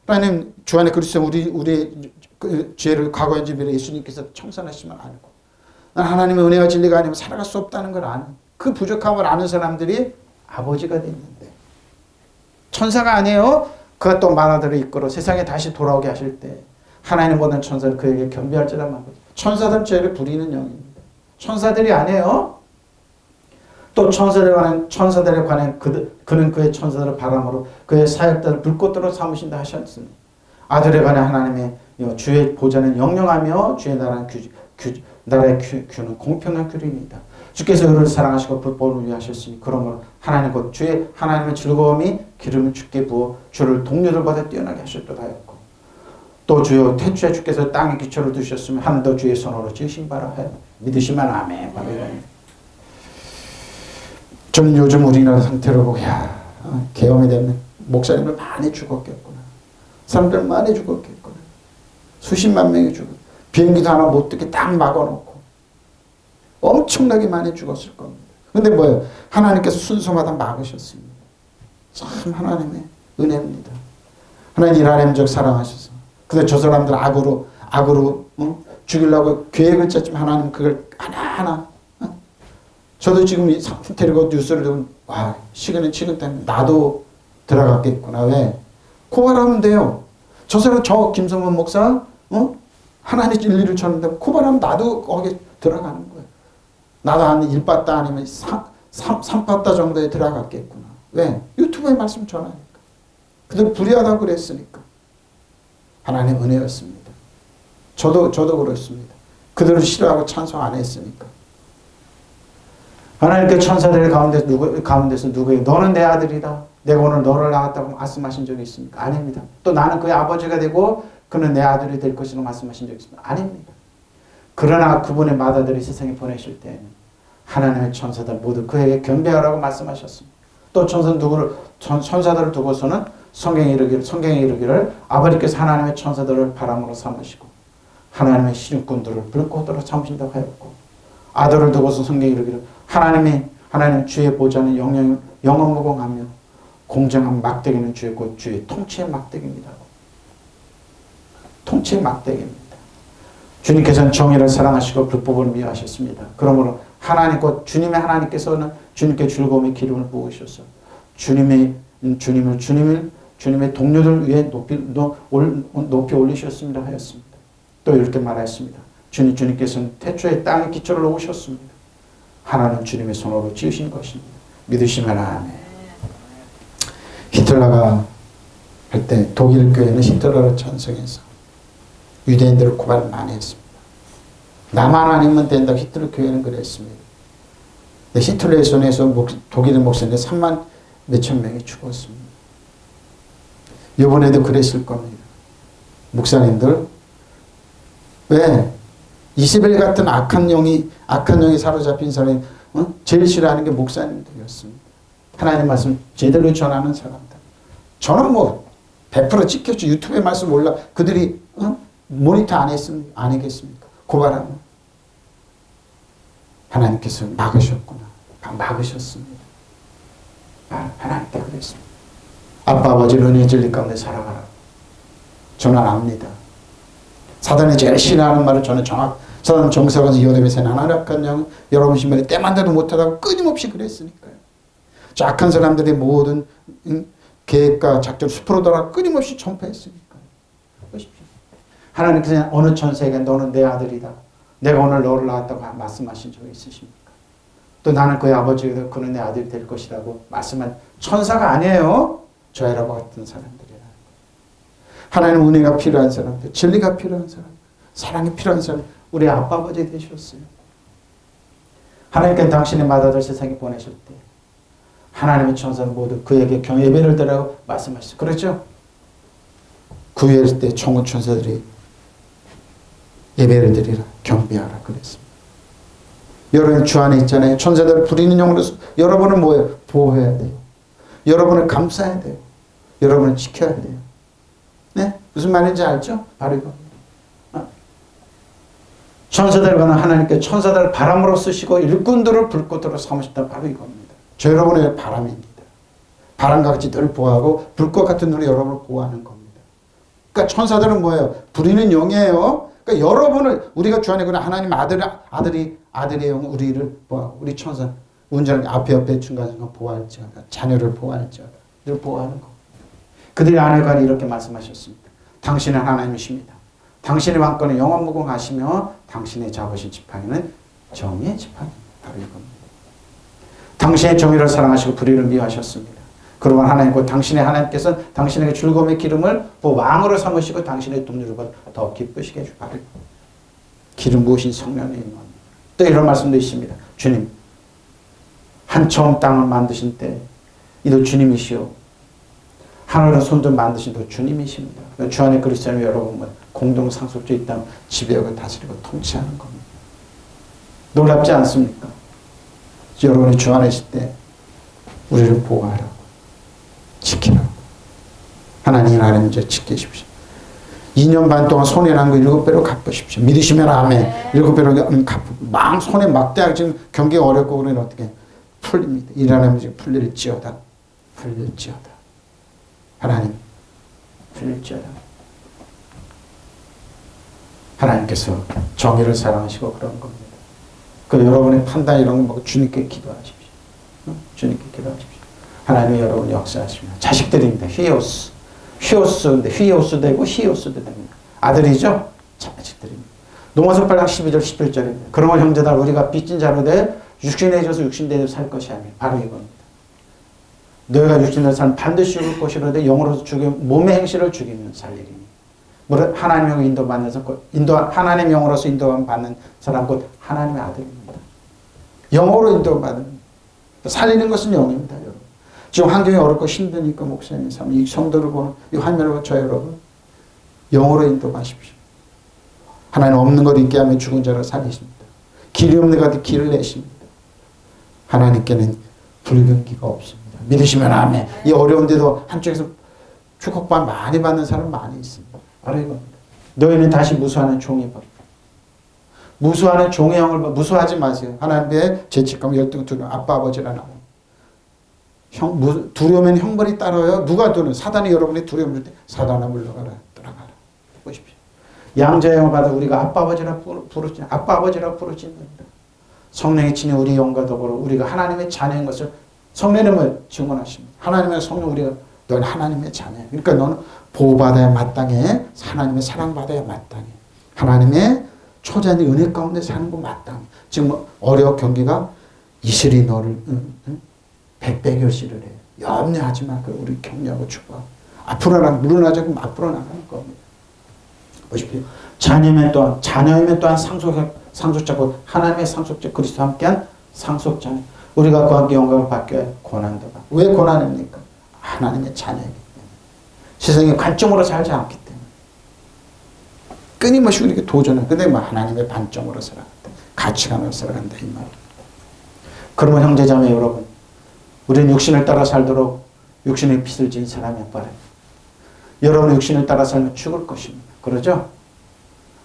하나님 주 안에 그리스도 우리의 그 죄를 과거의 죄를 예수님께서 청산하시면 알고 난 하나님의 은혜와 진리가 아니면 살아갈 수 없다는 걸 아는 그 부족함을 아는 사람들이 아버지가 됐는데 천사가 아니에요. 그가 또 만화들을 이끌어 세상에 다시 돌아오게 하실 때 하나님 보는 천사를 그에게 경배할지라 말고 천사들 죄를 부리는 영입니다. 천사들이 아니에요. 또 천사들에 관해 그는 그의 천사들을 바람으로 그의 사역들을 불꽃으로 삼으신다 하셨으니 아들에 관해 하나님의 주의 보좌는 영영하며 주의 나라의 규는 공평한 규례입니다. 주께서 그를 사랑하시고 불법을 위하셨으니 그러므로 하나님 곧 주의 하나님의 즐거움이 기름을 주께 부어 주를 동료들보다 뛰어나게 하셨도다 하였고 또 주여 태초에 주께서 땅에 기초를 두셨으면 하늘도 주의 손으로 지으신 바라 하여 믿으시면 아멘. 저는 요즘 우리나라 상태를 보고 계엄이 되면 목사님들 많이 죽었겠구나. 사람들 많이 죽었겠구나. 수십만 명이 죽었고 비행기도 하나 못 뜨게 딱 막아놓고 엄청나게 많이 죽었을 겁니다. 근데 뭐예요? 하나님께서 순서마다 막으셨습니다. 참 하나님의 은혜입니다. 하나님 하나님적 사랑하셔서 근데 저 사람들 악으로 죽이려고 계획을 짰지만 하나님 그걸 하나하나 저도 지금 이 데리고 뉴스를 보면 시간은 지금 때문에 나도 들어갔겠구나. 왜? 고발하면 돼요. 저 사람 저 김성원 목사 하나님 진리를 전하는데 고발하면 나도 거기 들어가는 거예요. 나도 한 1바다 아니면 3바다 정도에 들어갔겠구나. 왜? 유튜브에 말씀 전하니까. 그들 불의하다고 그랬으니까. 하나님 은혜였습니다. 저도 그렇습니다. 그들을 싫어하고 찬송 안 했으니까. 하나님께 천사들 가운데서 누구에게 너는 내 아들이다. 내가 오늘 너를 낳았다고 말씀하신 적이 있습니까? 아닙니다. 또 나는 그의 아버지가 되고 그는 내 아들이 될 것이라고 말씀하신 적이 있습니까? 아닙니다. 그러나 그분의 맏아들이 세상에 보내실 때에는 하나님의 천사들 모두 그에게 경배하라고 말씀하셨습니다. 또 천사들을 두고서는 성경에 이르기를 아버지께서 하나님의 천사들을 바람으로 삼으시고 하나님의 신육군들을 불꽃으로 삼으신다고 하였고 아들을 두고서 성경에 이르기를 하나님 주의 보좌는 영원무궁하며 공정한 막대기는 주의 곧 주의 통치의 막대기입니다. 통치의 막대기입니다. 주님께서는 정의를 사랑하시고 불법을 미워하셨습니다. 그러므로 하나님 곧 주님의 하나님께서는 주님께 즐거움의 기름을 부으셔서 주님의 동료들 위해 높이 올리셨습니다 하였습니다. 또 이렇게 말했습니다. 주님께서는 태초에 땅의 기초를 놓으셨습니다. 하나는 주님의 손으로 지으신 것입니다. 믿으시면 아멘. 히틀러가 할 때 독일 교회는 히틀러를 찬성해서 유대인들을 고발을 많이 했습니다. 나만 아니면 된다고 히틀러 교회는 그랬습니다. 근데 히틀러의 손에서 독일의 목사님들 3만 몇천 명이 죽었습니다. 이번에도 그랬을 겁니다. 목사님들 왜? 이세벨 같은 악한 영이 사로잡힌 사람이 제일 싫어하는 게 목사님들이었습니다. 하나님 말씀 제대로 전하는 사람들. 저는 100% 찍혔죠. 유튜브에 말씀 올라 그들이 모니터 안 하겠습니까? 고발하면. 하나님께서 막으셨구나. 막으셨습니다. 하나님께 그랬습니다. 아빠 아버지 은혜의 진리 가운데 살아가라. 저는 압니다. 사단이 제일 싫어하는 말을 저는 사단 정서가서 여름에서 나나락한 영 여러분 신발에 때만 돼도 못하다고 끊임없이 그랬으니까요. 저 악한 사람들의 모든 계획과 작전 수프로더라 끊임없이 전파했으니까요. 보십시오. 하나님께서 어느 천사에게 너는 내 아들이다. 내가 오늘 너를 낳았다고 말씀하신 적이 있으십니까? 또 나는 그의 아버지이다. 그는 내 아들이 될 것이라고 말씀한 천사가 아니에요. 저희라고 같은 사람들이라. 하나님 은혜가 필요한 사람들, 진리가 필요한 사람, 사랑이 필요한 사람, 우리 아빠 아버지 되셨어요. 하나님께서 당신의 맏아들 세상에 보내실 때 하나님의 천사는 모두 그에게 예배를 드리라고 말씀하셨어요. 그렇죠? 구유할 때 천군 천사들이 예배를 드리라, 경배하라 그랬습니다. 여러분 주 안에 있잖아요. 천사들 부리는 영으로서 여러분은 뭐예요? 보호해야 돼요. 여러분을 감싸야 돼요. 여러분을 지켜야 돼요. 네? 무슨 말인지 알죠? 바로 이겁니다. 천사들과는 하나님께 천사들을 바람으로 쓰시고 일꾼들을 불꽃으로 삼으셨다. 바로 이겁니다. 저 여러분의 바람입니다. 바람과 같이 늘 보호하고 불꽃 같은 눈이 여러분을 보호하는 겁니다. 그러니까 천사들은 뭐예요? 부리는 영이에요. 그러니까 여러분을 우리가 주 안에 그런 하나님 아들의 영 우리를 보호하고 우리 천사 운전을 앞에 옆에 중간중간 보호할지어다. 자녀를 보호할지어다. 늘 보호하는 겁니다. 그들의 아내가 이렇게 말씀하셨습니다. 당신은 하나님이십니다. 당신의 왕권은 영원무궁하시며 당신의 잡으신 지팡이는 정의의 지팡이입니다. 바로 이겁니다. 당신의 정의를 사랑하시고 불의를 미워하셨습니다. 그러면 하나님 곧 당신의 하나님께서 당신에게 즐거움의 기름을 왕으로 삼으시고 당신의 동료를 더 기쁘시게 해주고 바로 기름 부으신 성령의 임원. 또 이런 말씀도 있습니다. 주님 한 처음 땅을 만드신 때 이도 주님이시오. 하늘과 손도 만드신 도 주님이십니다. 주 안에 그리스도는 여러분 공동 상속자 이 땅 지배하고 다스리고 통치하는 겁니다. 놀랍지 않습니까? 여러분이 주 안에 있을 때 우리를 보호하라고 지키라고 하나님 나라를 이제 지키십시오. 2년 반 동안 손해난 거 7배로 갚으십시오. 믿으시면 아멘. 7배로 막 손해 막대하게 지금 경기가 어렵고 그러면 어떻게 풀립니다. 일하면 지금 풀릴지어다. 풀릴지어다. 하나님 풀릴지어다. 하나님께서 정의를 사랑하시고 그런 겁니다. 그 여러분의 판단 이런 거 주님께 기도하십시오. 주님께 기도하십시오. 하나님이 여러분 역사하십니다. 자식들입니다. 휘오스인데 휘오스 되고 히오스도 됩니다. 아들이죠? 자식들입니다. 로마서 8장 12절 11절입니다. 그러면 형제들 우리가 빚진 자로 돼 육신에 져서 육신대로 살 것이 아니에요. 바로 이겁니다. 너희가 육신으로 살면 반드시 죽을 것이로되 영으로서 몸의 행실을 죽이면 살 일이니. 물론 하나님의 인도받는 하나님 영으로서 인도받는 사람 곧 하나님의 아들입니다. 영으로 인도받는 살리는 것은 영입니다, 여러분. 지금 환경이 어렵고 힘드니까 목사님 이 성도를 보는 이 화면을 보는 저 여러분 영으로 인도하십시오. 하나님 없는 걸 있게 하며 죽은 자를 살리십니다. 길이 없는 것에 길을 내십니다. 하나님께는 불경기가 없습니다. 믿으시면 아멘. 이 어려운데도 한쪽에서 축복받 많이 받는 사람 많이 있습니다. 바로 이겁니다. 너희는 다시 무수하는 종이 법. 무수하는 종의 영을 무수하지 마세요. 하나님의 죄책감, 열등, 두려움, 아빠 아버지라 나옵니다. 두려우면 형벌이 따라요. 누가 두려워? 사단이 여러분의 두려움을 줄 때 사단아 물러가라, 떠나가라. 보십시오. 양자의 영을 받아 우리가 아빠 아버지라 부르지 아빠 아버지라 부르지는 겁니다. 성령의 친히 우리 영과 더불어 우리가 하나님의 자녀인 것을 성령님을 증언하십니다. 하나님의 성령 우리가 넌 하나님의 자녀야. 그러니까 너는 보호받아야 마땅해. 하나님의 사랑받아야 마땅해. 하나님의 초자의 은혜 가운데 사는 거 마땅해. 지금 어려워 경기가 이슬이 너를 백배교시를 해. 염려하지 마. 우리 격려하고 축복하고. 앞으로 물러나자 그럼 앞으로 나가는 겁니다. 보십시오. 자녀면 또한 상속자고 하나님의 상속자 그리스도 함께한 상속자. 우리가 그 함께 영광을 받게 고난도 받고. 왜 고난입니까? 하나님의 자녀이기 때문에. 세상에 관점으로 살지 않기 때문에. 끊임없이 우리에게 도전을. 근데 하나님의 반점으로 살아간다. 가치관으로 살아간다. 이 말입니다. 그러면 형제자매 여러분. 우리는 육신을 따라 살도록 육신의 빚을 지은 사람이 없바랍니다. 여러분 육신을 따라 살면 죽을 것입니다. 그러죠?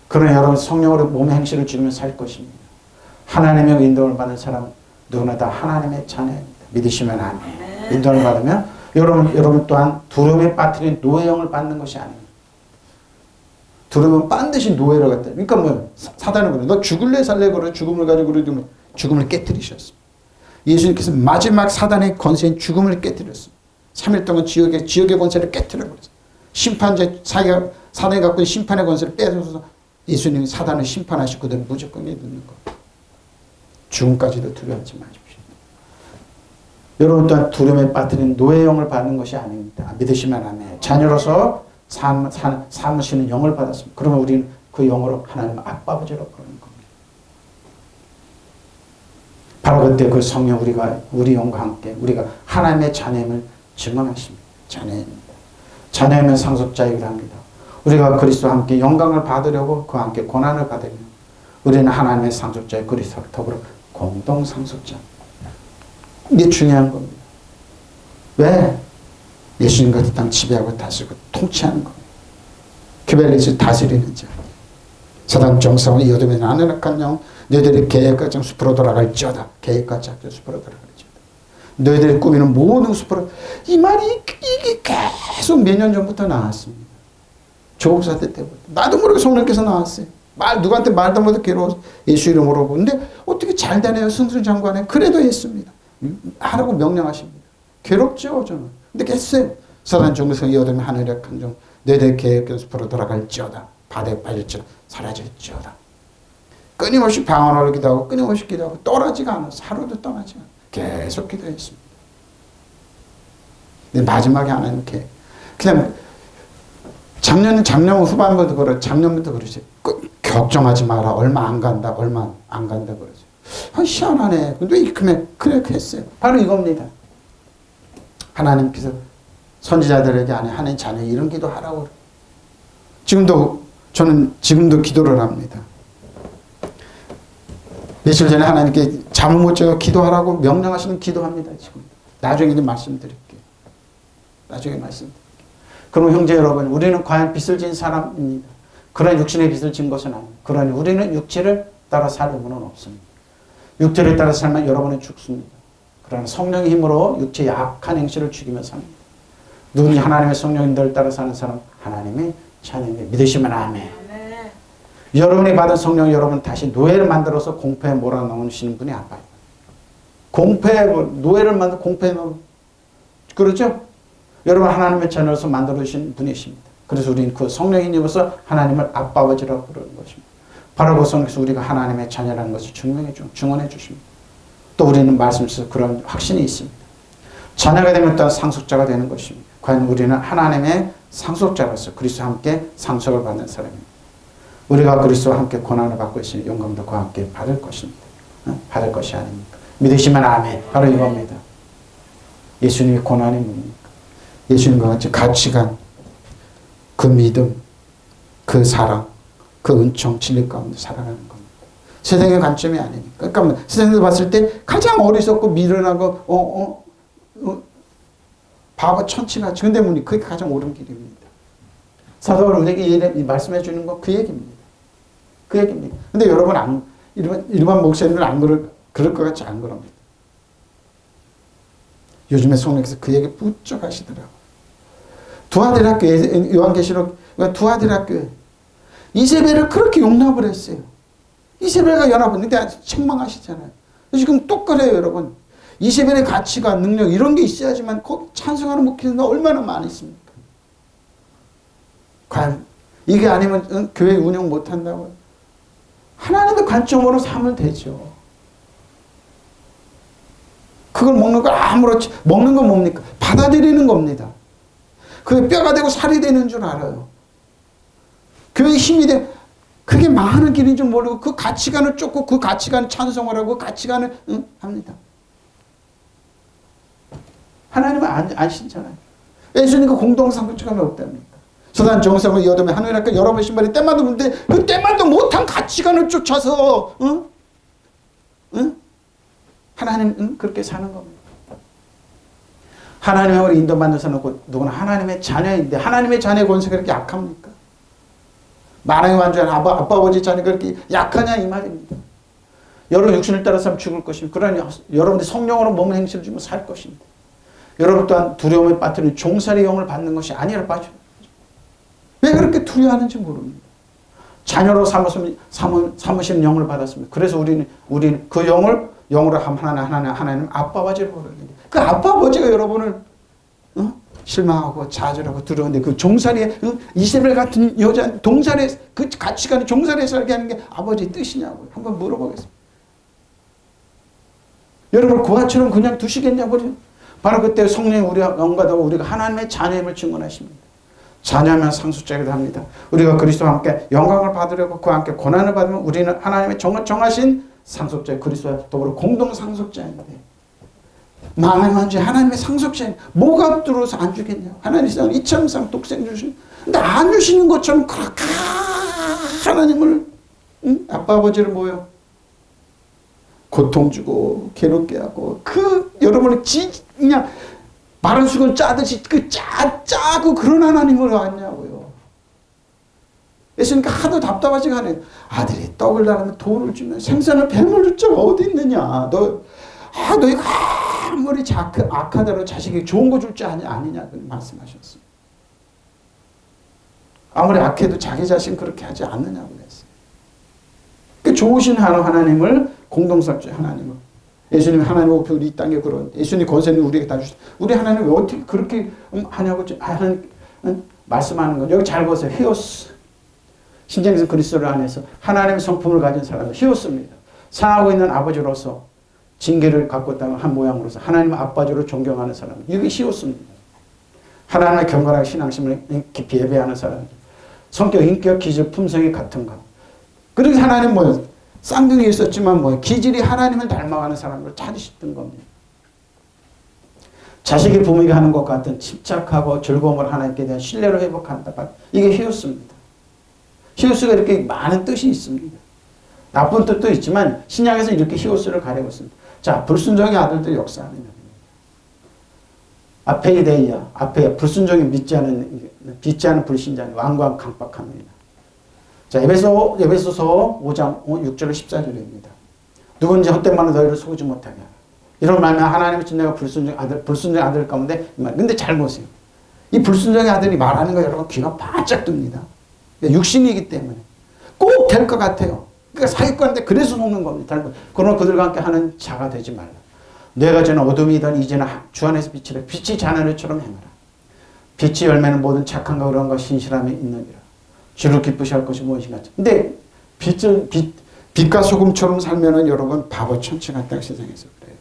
그러나 여러분 성령으로 몸의 행실을 죽이면 살 것입니다. 하나님의 인도를 받는 사람은 누구나 다 하나님의 자녀입니다. 믿으시면 아멘. 인도를 받으면 여러분 또한 두려움에 빠뜨린 노예형을 받는 것이 아닙니다. 두려움은 반드시 노예로 갔다. 그러니까 사단은 그래. 너 죽을래 살래 그래. 죽음을 가지고 그러더니 죽음을 깨뜨리셨습니다. 예수님께서 마지막 사단의 권세인 죽음을 깨뜨렸습니다. 3일 동안 지옥의 권세를 깨뜨려버렸어요. 심판자 사단이 갖고 있는 심판의 권세를 빼앗아서 예수님이 사단을 심판하시고 그들은 무조건 믿는 것. 죽음까지도 두려워하지 마십시오. 여러분 또한 두려움에 빠뜨린 노예의 영을 받는 것이 아닙니다. 믿으시면 아멘. 자녀로서 삼으시는 영을 받았습니다. 그러면 우리는 그 영으로 하나님 아빠 아버지로 부르는 겁니다. 바로 그때 그 성령 우리 영과 함께 우리가 하나님의 자녀임을 증언하십니다. 자녀입니다. 자녀이면 상속자이기도 합니다. 우리가 그리스도와 함께 영광을 받으려고 그와 함께 고난을 받으며 우리는 하나님의 상속자의 그리스도와 더불어 공동 상속자. 이게 중요한 겁니다. 왜? 예수님과 이 땅 지배하고 다스리고 통치하는 겁니다. 교회를 다스리는 자. 사단 정사와 이 어둠에 나는 악한 영 너희들의 계획과 숲으로 돌아갈지어다. 계획과 작전 숲으로 돌아갈지어다. 너희들이 꾸미는 모든 숲으로. 이 말이 이게 계속 몇 년 전부터 나왔습니다. 조국 사태 때부터. 나도 모르게 성령께서 나왔어요. 누구한테 말도 못해 괴로워서 예수 이름으로 보는데 어떻게 잘 되네요. 승승장구하네. 그래도 했습니다. 하라고 명령하십니다. 괴롭죠 저는. 근데 했어요. 사단 정사 이 어둠에 하늘의 악한 영 너희들의 계획과 숲으로 돌아갈지어다. 바다에 빠질지어다. 사라질지어다. 끊임없이 방언으로 기도하고 끊임없이 기도하고 떠나지가 않았어요. 하루도 떠나지 않았어요. 계속 기도했습니다. 근데 마지막에 하나님 그냥 작년 후반부터 작년부터 그러지. 걱정하지 마라. 얼마 안 간다. 그러지. 희한하네. 근데 이렇게 그래 했어요. 바로 이겁니다. 하나님께서 선지자들에게 하나님 자녀 이런 기도하라고. 저는 지금도 기도를 합니다. 며칠 전에 하나님께 잠을 못 자고 기도하라고 명령하시는 기도합니다. 지금. 나중에 말씀드릴게요. 그럼 형제 여러분, 우리는 과연 빚을 진 사람입니다. 그런 육신의 빚을 진 것은 아닙니다. 그러니 우리는 육체를 따라 살 의무는 없습니다. 육체를 따라 살면 여러분은 죽습니다. 그러나 성령의 힘으로 육체의 약한 행실을 죽이며 삽니다. 누군지 하나님의 성령님들을 따라 사는 사람 하나님의 자녀입니다. 믿으시면 아멘. 여러분이 받은 성령 여러분 다시 노예를 만들어서 공포에 몰아넣으시는 분이 아파요. 노예를 만들어 공포에 넣어. 그렇죠? 여러분 하나님의 자녀로서 만들어주신 분이십니다. 그래서 우리는 그 성령의 힘으로써 하나님을 아빠 아버지라고 부르는 것입니다. 바로 그 성령에서 우리가 하나님의 자녀라는 것을 증언해 주십니다. 또 우리는 말씀에서 그런 확신이 있습니다. 자녀가 되면 또 상속자가 되는 것입니다. 과연 우리는 하나님의 상속자로서 그리스도와 함께 상속을 받는 사람입니다. 우리가 그리스도와 함께 고난을 받고 있으니 영광도 그와 함께 받을 것입니다. 받을 것이 아닙니까? 믿으시면 아멘. 바로 이겁니다. 예수님이 고난이 뭡니까? 예수님과 같이 가치관, 그 믿음, 그 사랑, 그 은총, 진리 가운데 살아가는 겁니다. 세상의 관점이 아니니까. 그러니까 세상에서 봤을 때 가장 어리석고 미련하고 바보 천치같이. 근데 그게 가장 옳은 길입니다. 사도가 우리에게 말씀해 주는 건 그 얘기입니다. 그 얘기입니다. 근데 여러분 일반 목사님은 그럴 것 같지 않은 겁니다. 요즘에 성령께서 그 얘기 부쩍 하시더라고요. 두아디라학교 요한계시록 두아디라학교 이세벨을 그렇게 용납을 했어요. 이세벨과 연합은 근데 책망하시잖아요. 지금 똑같아요, 여러분. 이세벨의 가치가 능력 이런 게 있어야지만 찬송하는 목회자는 얼마나 많이 있습니까? 과연 이게 아니면 교회 운영 못한다고요? 하나님의 관점으로 삼으면 되죠. 그걸 먹는 걸 아무렇지 먹는 건 뭡니까? 받아들이는 겁니다. 그게 뼈가 되고 살이 되는 줄 알아요. 교회의 힘이 돼. 그게 많은 길인 줄 모르고 그 가치관을 쫓고 그 가치관을 찬송을 하고 그 가치관을 합니다. 하나님은 아시잖아요. 예수님과 공동상속자가 없답니까? 사단 정상을 이어두면 하늘에 아까 여러분 신발이 때마다 보는데 그 때마다 못한 가치관을 쫓아서 하나님 그렇게 사는 겁니다. 하나님의 우리 인도받는 사람은 누구나 하나님의 자녀인데 하나님의 자녀의 권세가 그렇게 약합니까? 만왕의 왕조한 아빠 아버지 자녀가 그렇게 약하냐 이 말입니다. 여러분 육신을 따라 살면 죽을 것입니다. 그러니 여러분들이 성령으로 몸의 행실을 주면 살 것입니다. 여러분 또한 두려움에 빠뜨린 종살이 영을 받는 것이 아니라 빠져요. 왜 그렇게 두려워하는지 모릅니다. 자녀로 삼으시는 영을 받았습니다. 그래서 우리는 그 영으로 하나님 아빠 아버지를 부르는 그 아빠 아버지가 여러분을 실망하고 좌절하고 두려운데 그 종살이에 이세벨 같은 여자 동살에 그 가치관이 종살에 살게 하는 게 아버지의 뜻이냐고요. 한번 물어보겠습니다. 여러분 고아처럼 그냥 두시겠냐고요. 바로 그때 성령이 우리와 연관하고 우리가 하나님의 자녀임을 증언하십니다. 자녀면 상속자이기도 합니다. 우리가 그리스도와 함께 영광을 받으려고 그와 함께 고난을 받으면 우리는 하나님의 정하신 상속자 그리스도와 더불어 공동 상속자입니다. 망하면 이제 하나님의 상속자인 뭐가 들어서 안 주겠냐고. 하나님이 이참상 독생 주신 근데 안 주시는 것처럼 그렇게 하나님을 아빠 아버지를 뭐요? 고통 주고 괴롭게 하고 그 여러분은 그냥 마른 수건 짜듯이 그 짜고 그런 하나님을 왔냐고요. 예수님께 하도 답답하지가 않아요. 아들이 떡을 나르면 돌을 주면 생선을 뱀을 줄 자가 어디 있느냐. 너 이거 아무리 악하더라도 자식이 좋은 거 줄 줄 아니냐 말씀하셨어요. 아무리 악해도 자기 자신 그렇게 하지 않느냐고 그랬어요. 그 좋으신 하나님을 공동상주 하나님을 예수님이 하나님 오피 우리 이 땅에 그런 예수님 권세는 우리에게 다 주시다. 우리 하나님 왜 어떻게 그렇게 하냐고 하나님 말씀하는 거 여기 잘 보세요. 히오스 신장에서 그리스도를 안에서 하나님의 성품을 가진 사람은 히오스입니다. 사하고 있는 아버지로서 징계를 갖고 있다는 한 모양으로서 하나님 아빠주로 존경하는 사람 이게 히오스입니다. 하나님의 경건하게 신앙심을 깊이 예배하는 사람 성격, 인격, 기질, 품성이 같은 것 그래서 하나님 뭐예요? 쌍둥이 있었지만 뭐 기질이 하나님을 닮아가는 사람을 찾으셨던 겁니다. 자식이 부모에게 하는 것 같은 집착하고 즐거움을 하나님께 대한 신뢰를 회복한다. 이게 히오스입니다. 히오스가 이렇게 많은 뜻이 있습니다. 나쁜 뜻도 있지만 신약에서 이렇게 히오스를 가리고 있습니다. 자, 불순종의 아들들 역사하는 아페이데이아, 아페 불순종이 믿지 않은 불신자는 완고한 강박합니다. 자, 에베소서 5장 6절 14절입니다. 누군지 헛된 말로 너희를 속이지 못하게 하라. 이런 말면 하나님의 진내가 불순종의 아들 가운데 근데 잘 보세요. 이 불순종의 아들이 말하는 거 여러분 귀가 바짝 뜹니다. 육신이기 때문에 꼭 될 것 같아요. 그러니까 사기꾼한테 그래서 속는 겁니다. 그러나 그들과 함께 하는 자가 되지 말라. 내가 전에 어둠이던 이제는 주 안에서 빛이라. 빛이 자네들처럼 행하라. 빛이 열매는 모든 착함과 의로움과 신실함이 있느니라. 주를 기쁘시 할 것이 무엇인가. 근데 빛과 소금처럼 살면은 여러분 바보 천치 같다 세상에서 그래요.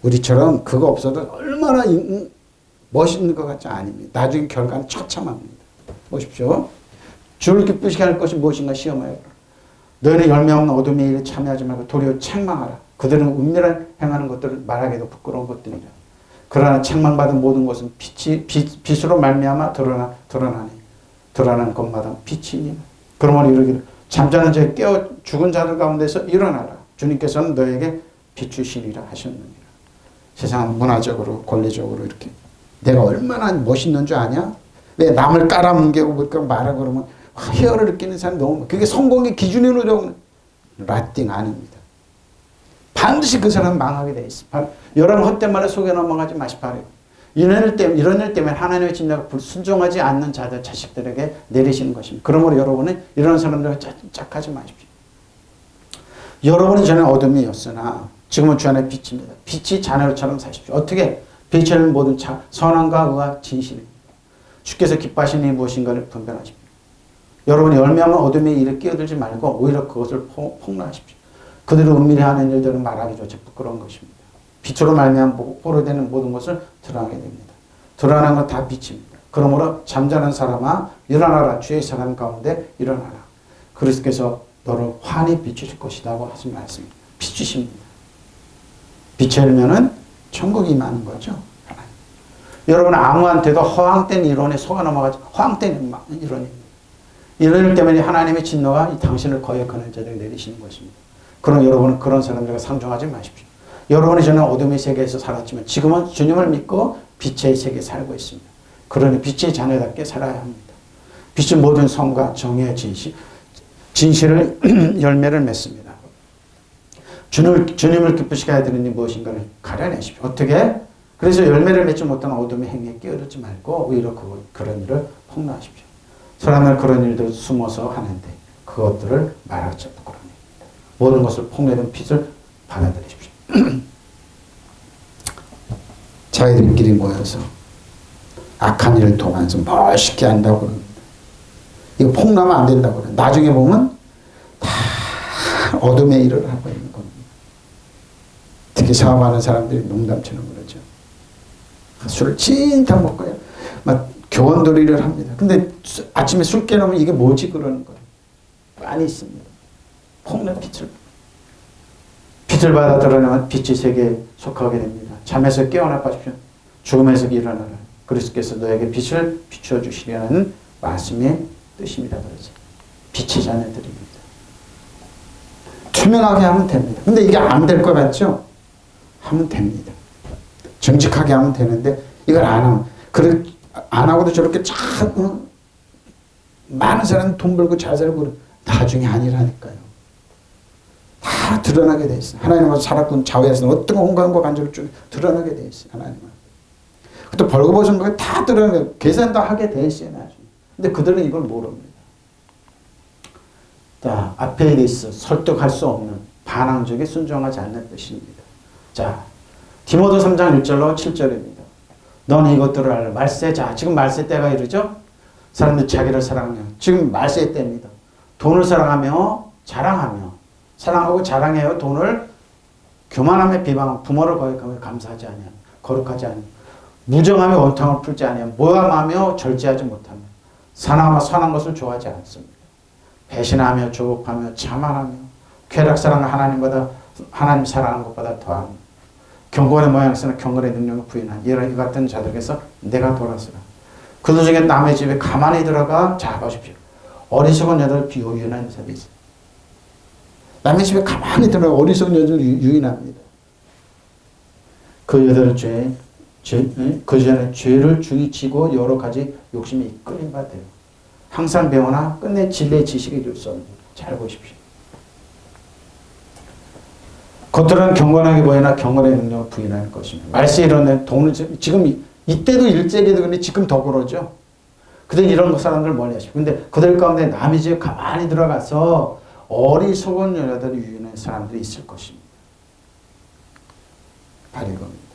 우리처럼 그거 없어도 얼마나 멋있는 것 같지 아닙니다. 나중에 결과는 처참합니다. 보십시오. 주를 기쁘시게 할 것이 무엇인가 시험하여라. 너희는 열매 없는 어둠의 일에 참여하지 말고 도리어 책망하라. 그들은 은밀한 행하는 것들을 말하기도 부끄러운 것들이라. 그러나 책망받은 모든 것은 빛으로 말미암아 드러나는 것마다 빛이니. 그러므로 이르기를 잠자는 자에 깨어 죽은 자들 가운데서 일어나라. 주님께서는 너에게 비추시리라 하셨느니라. 세상은 문화적으로 권리적으로 이렇게 내가 얼마나 멋있는 줄 아냐? 왜 남을 깔아뭉개고 말하고 그러면 희열을 느끼는 사람이 너무 그게 성공의 기준으로 라띵 아닙니다. 반드시 그 사람은 망하게 돼 있어. 여러분 헛된 말에 속여 넘어가지 마시 바래요. 이런 일 때문에 하나님의 진리가 불순종하지 않는 자들 자식들에게 내리시는 것입니다. 그러므로 여러분은 이런 사람들과 짝하지 마십시오. 여러분이 전에 어둠이었으나 지금은 주 안에 빛입니다. 빛이 자녀처럼 사십시오. 어떻게? 빛을 모든 선함과 의와 진실입니다. 주께서 기뻐하시는 일이 무엇인가를 분별하십시오. 여러분이 열매하면 어둠의 일에 끼어들지 말고 오히려 그것을 폭로하십시오. 그들을 은밀히 하는 일들은 말하기조차 부끄러운 것입니다. 빛으로 말미암아 포로되는 모든 것을 드러나게 됩니다. 드러나는 건 다 빛입니다. 그러므로 잠자는 사람아 일어나라. 주의 사람 가운데 일어나라. 그리스도께서 너를 환히 비추실 것이라고 하신 말씀입니다. 비추십니다. 빛의 열매는 천국이 임하는 거죠. 여러분 아무한테도 허황된 이론에 속아 넘어가지 허황된 이론입니다. 이런 일 때문에 하나님의 진노가 이 당신을 거역하는 자들에게 내리시는 것입니다. 그럼 여러분은 그런 사람들과 상종하지 마십시오. 여러분이 전에 어둠의 세계에서 살았지만 지금은 주님을 믿고 빛의 세계에 살고 있습니다. 그러니 빛의 자녀답게 살아야 합니다. 빛은 모든 성과 정의의 진실을 열매를 맺습니다. 주님을 기쁘시게 해야 되는 일 무엇인가를 가려내십시오. 어떻게? 그래서 열매를 맺지 못한 어둠의 행위에 끼어들지 말고 오히려 그런 일을 폭로하십시오. 사람은 그런 일들 숨어서 하는데 그것들을 말하자 부끄러워합니다. 모든 것을 폭로된 빛을 받아들이십시오. 자기들끼리 모여서 악한 일을 통해서 멋있게 한다고 그럽니다. 이거 폭로하면 안 된다고 그래요. 나중에 보면 다 어둠의 일을 하고 있는 겁니다. 특히 사업하는 사람들이 농담처럼 그러죠. 술을 진짜 먹고요. 막 교원놀이를 합니다. 근데 아침에 술 깨놓으면 이게 뭐지 그러는 거예요. 많이 있습니다. 폭력 빛을 받아 드러나면 빛의 세계에 속하게 됩니다. 잠에서 깨어나 봐십시오. 죽음에서 일어나라. 그리스도께서 너에게 빛을 비추어 주시려는 말씀의 뜻입니다. 그러죠. 빛의 자녀들입니다. 투명하게 하면 됩니다. 근데 이게 안 될 것 같죠? 하면 됩니다. 정직하게 하면 되는데 이걸 안 하면 안 하고도 저렇게 참 많은 사람 돈 벌고 잘 살고 나중에 아니라니까요. 다 드러나게 돼 있어요. 하나님과 살았군 좌우에서는 어떤 온갖과 간절을 쭉 드러나게 돼 있어요. 하나님은. 또 벌거벗은 거 다 드러나게 계산도 하게 돼 있어요. 나중에. 근데 그들은 이걸 모릅니다. 자, 앞에 대해서 설득할 수 없는 반항적에 순종하지 않는 뜻입니다. 자, 디모데 3장 1절로 7절입니다. 너는 이것들을 알라. 말세. 자, 지금 말세 때가 이르죠? 사람들이 자기를 사랑하며 지금 말세 때입니다. 돈을 사랑하며 자랑하며 사랑하고 자랑해요. 돈을 교만하며 비방하며 부모를 거역하며 감사하지 아니하며 거룩하지 아니하며 무정하며 원탕을 풀지 아니하며 모함하며 절제하지 못하며 사나와 선한 것을 좋아하지 않습니다. 배신하며 조급하며 자만하며 쾌락사랑을 하나님 사랑하는 것보다 더하며 경건의 모양새나 경건의 능력을 부인한 이런 이 같은 자들에게서 내가 돌아서라. 그들 중에 남의 집에 가만히 들어가 자 보십시오. 어리석은 여자를 비유인하는 사람이 있어요. 남의 집에 가만히 들어가 어리석은 여자를 유인합니다. 그 여자를 그 전에 죄를 중히 지고 여러 가지 욕심이 이끌린 바 돼요. 항상 배우나 끝내 진리의 지식을 이룰 수 없는. 잘 보십시오. 겉으로는 경건하게 보이나 경건의 능력을 부인하는 것입니다. 말세 이런 돈을 지금 이때도 일제기도 근데 지금 더 그러죠. 그들 이런 사람들 멀리 하시고. 근데 그들 가운데 남의 집에 가만히 들어가서 어리석은 여자들을 유인하는 사람들이 있을 것입니다. 바로 이겁니다.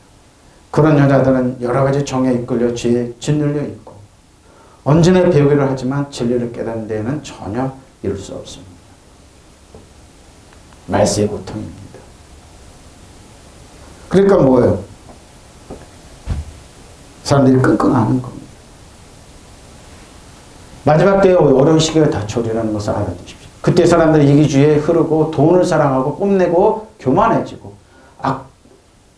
그런 여자들은 여러 가지 정에 이끌려 죄에 짓눌려 있고 언제나 배우기를 하지만 진리를 깨닫는 데에는 전혀 이룰 수 없습니다. 말세의 고통입니다. 그러니까 뭐예요? 사람들이 끙끙하는 겁니다. 마지막 때에 어려운 시기가 닥쳐오리라는 것을 알아두십시오. 그때 사람들이 이기주의에 흐르고 돈을 사랑하고 뽐내고 교만해지고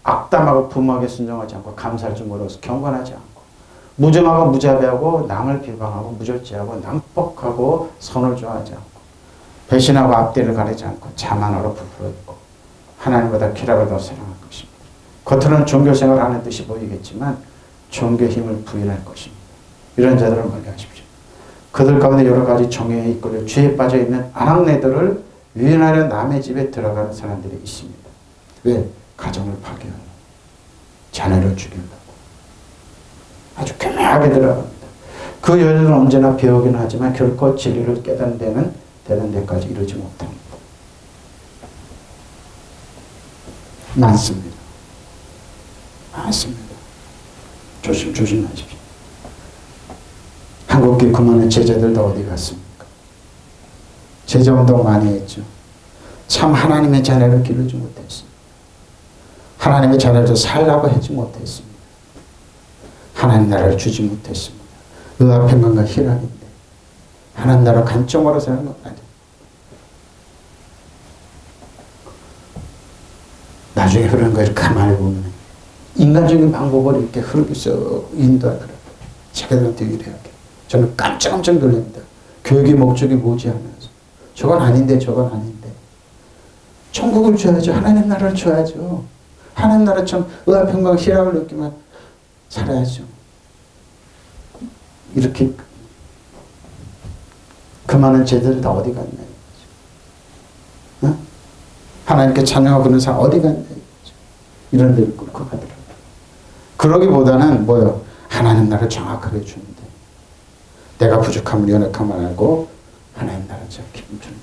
악담하고 부모에게 순종하지 않고 감사할 줄 모르고서 경건하지 않고 무정하고 무자비하고 남을 비방하고 무절제하고 난폭하고 선을 좋아하지 않고 배신하고 앞뒤를 가리지 않고 자만으로 부풀어 있고 하나님보다 쾌락을 더 사랑할 것입니다. 겉으로는 종교생활을 하는 듯이 보이겠지만 종교의 힘을 부인할 것입니다. 이런 자들을 멀리하십시오. 그들 가운데 여러 가지 정욕에 이끌려 죄에 빠져있는 아낙네들을 유인하려 남의 집에 들어가는 사람들이 있습니다. 왜? 가정을 파괴하고 자녀를 죽이려고 아주 교묘하게 들어갑니다. 그 여자는 언제나 배우기는 하지만 결코 진리를 깨닫는 되는 데까지 이르지 못합니다. 많습니다. 많습니다. 조심하십시오. 한국교회 그만한 제자들도 어디 갔습니까? 제자운동 많이 했죠. 참 하나님의 자녀를 기르지 못했습니다. 하나님의 자녀를 살라고 하지 못했습니다. 하나님 나라를 주지 못했습니다. 의아평강과 희락인데 하나님 나라 관점으로 사는 건 아니에요. 나중에 흐르는 거 이렇게 가만히 보면 인간적인 방법으로 이렇게 흐르면서 인도하더라고요. 자기들한테 이래하게. 저는 깜짝 놀랍니다. 교육의 목적이 뭐지 하면서 저건 아닌데 천국을 줘야죠. 하나님 나라를 줘야죠. 하나님 나라처럼 의아평강 희락을 느끼면 살아야죠. 이렇게 그 많은 죄들이 다 어디 갔냐 이거죠. 어? 하나님께 찬양하고 그런 사람 어디 갔냐 이거죠. 이런 데를 끌고 가더라고요. 그러기보다는 뭐요? 하나님 나라를 정확하게 주는데 내가 부족함을 연약함을 알고 하나님 나라를 기쁨 좀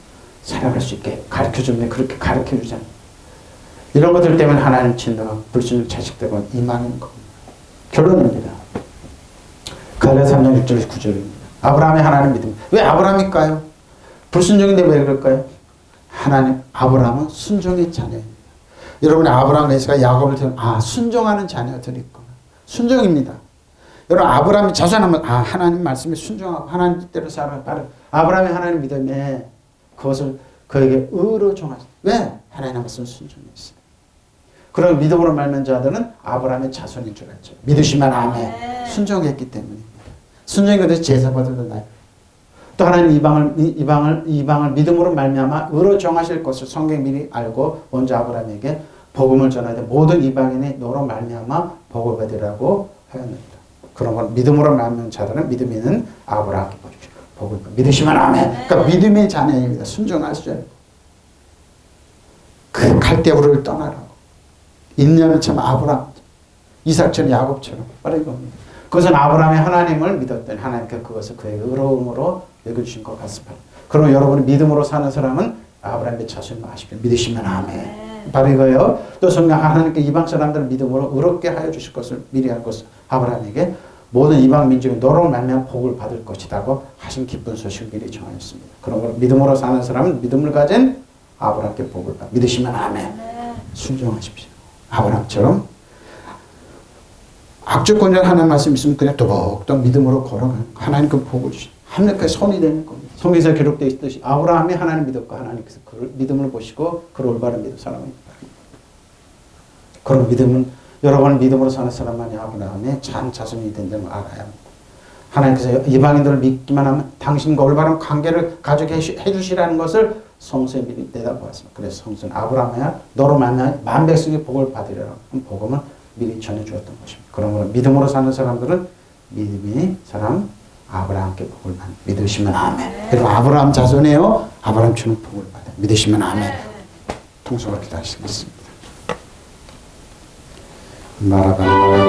살아갈 수 있게 가르쳐주면 그렇게 가르쳐주잖아요. 이런 것들 때문에 하나님 친다가 불순종 자식되고 임하는 겁니다. 결론입니다. 갈라디아 3장 6절 9절입니다. 아브라함의 하나님 믿음. 왜 아브라함일까요? 불순종인데 왜 그럴까요? 하나님, 아브라함은 순종의 자녀입니다. 여러분이 아브라함의 에서가 야곱을 들으면 순종하는 자녀들이구나. 순종입니다. 여러분 아브라함이 자손하면 하나님 말씀에 순종하고 하나님 뜻대로 살아가는 아브라함의 하나님 믿음에 그것을 그에게 의로 정하시. 왜? 하나님 말씀 순종했어요. 그런 믿음으로 말면 자들은 아브라함의 자손인 줄 알죠. 믿으시면 아멘. 순종했기 때문입니다. 순종이 그래서 제사 받으러 나요. 또 하나님 이방을 믿음으로 말미암아 의로 정하실 것을 성경 미리 알고 먼저 아브라함에게 복음을 전하되 모든 이방인이 너로 말미암아 복을 받으라고 하였느니라. 그런 건 믿음으로 말하는 자들은 믿음이 있는 아브라함께 복을 믿으시면 아멘. 그러니까 믿음의 자녀입니다. 순종하셔야 돼요. 그 갈대우를 떠나라고. 인내하면 참 아브라함, 이삭처럼 야곱처럼 빠른 겁니다. 그것은 아브라함의 하나님을 믿었더니 하나님께 그것을 그의 의로움으로 여겨주신 것 같습니다. 그러면 여러분이 믿음으로 사는 사람은 아브라함의 자손을 아십시오. 믿으시면 아멘. 바로 이거예요. 또 성경 하나님께 이방 사람들을 믿음으로 의롭게 하여 주실 것을 미리 알 것을 아브라함에게 모든 이방 민족이 너로 말미암아 복을 받을 것이라고 하신 기쁜 소식을 미리 정하였습니다. 그러므로 믿음으로 사는 사람은 믿음을 가진 아브라함께 복을 받. 믿으시면 아멘. 순종하십시오. 아브라함처럼 악조건적 하나님 말씀 있으면 그냥 또박또박 믿음으로 걸어가는 하나님 그 복을 주시. 합력하게 손이 되는 겁니다. 성경에서 기록되어 있듯이 아브라함이 하나님 믿었고 하나님께서 그 믿음을 보시고 그 올바른 믿음 사람입니다. 그런 믿음은 여러분 믿음으로 사는 사람만이 아브라함의 참 자손이 된다는 걸 알아야 합니다. 하나님께서 이방인들을 믿기만 하면 당신과 올바른 관계를 가지게 해주시라는 것을 성서에 미리 내다보았습니다. 그래서 성서는 아브라함이야 너로 만나 만 백성의 복을 받으리라고 복음을 미리 전해주었던 것입니다. 그러므로 믿음으로 사는 사람들은 믿음이 사람 아브라함께 복을 받는 믿으시면 아멘. 그리고 아브라함 자손이에요. 아브라함 주는 복을 받아 믿으시면 아멘. 통성으로 기도하시겠습니다. 마라바라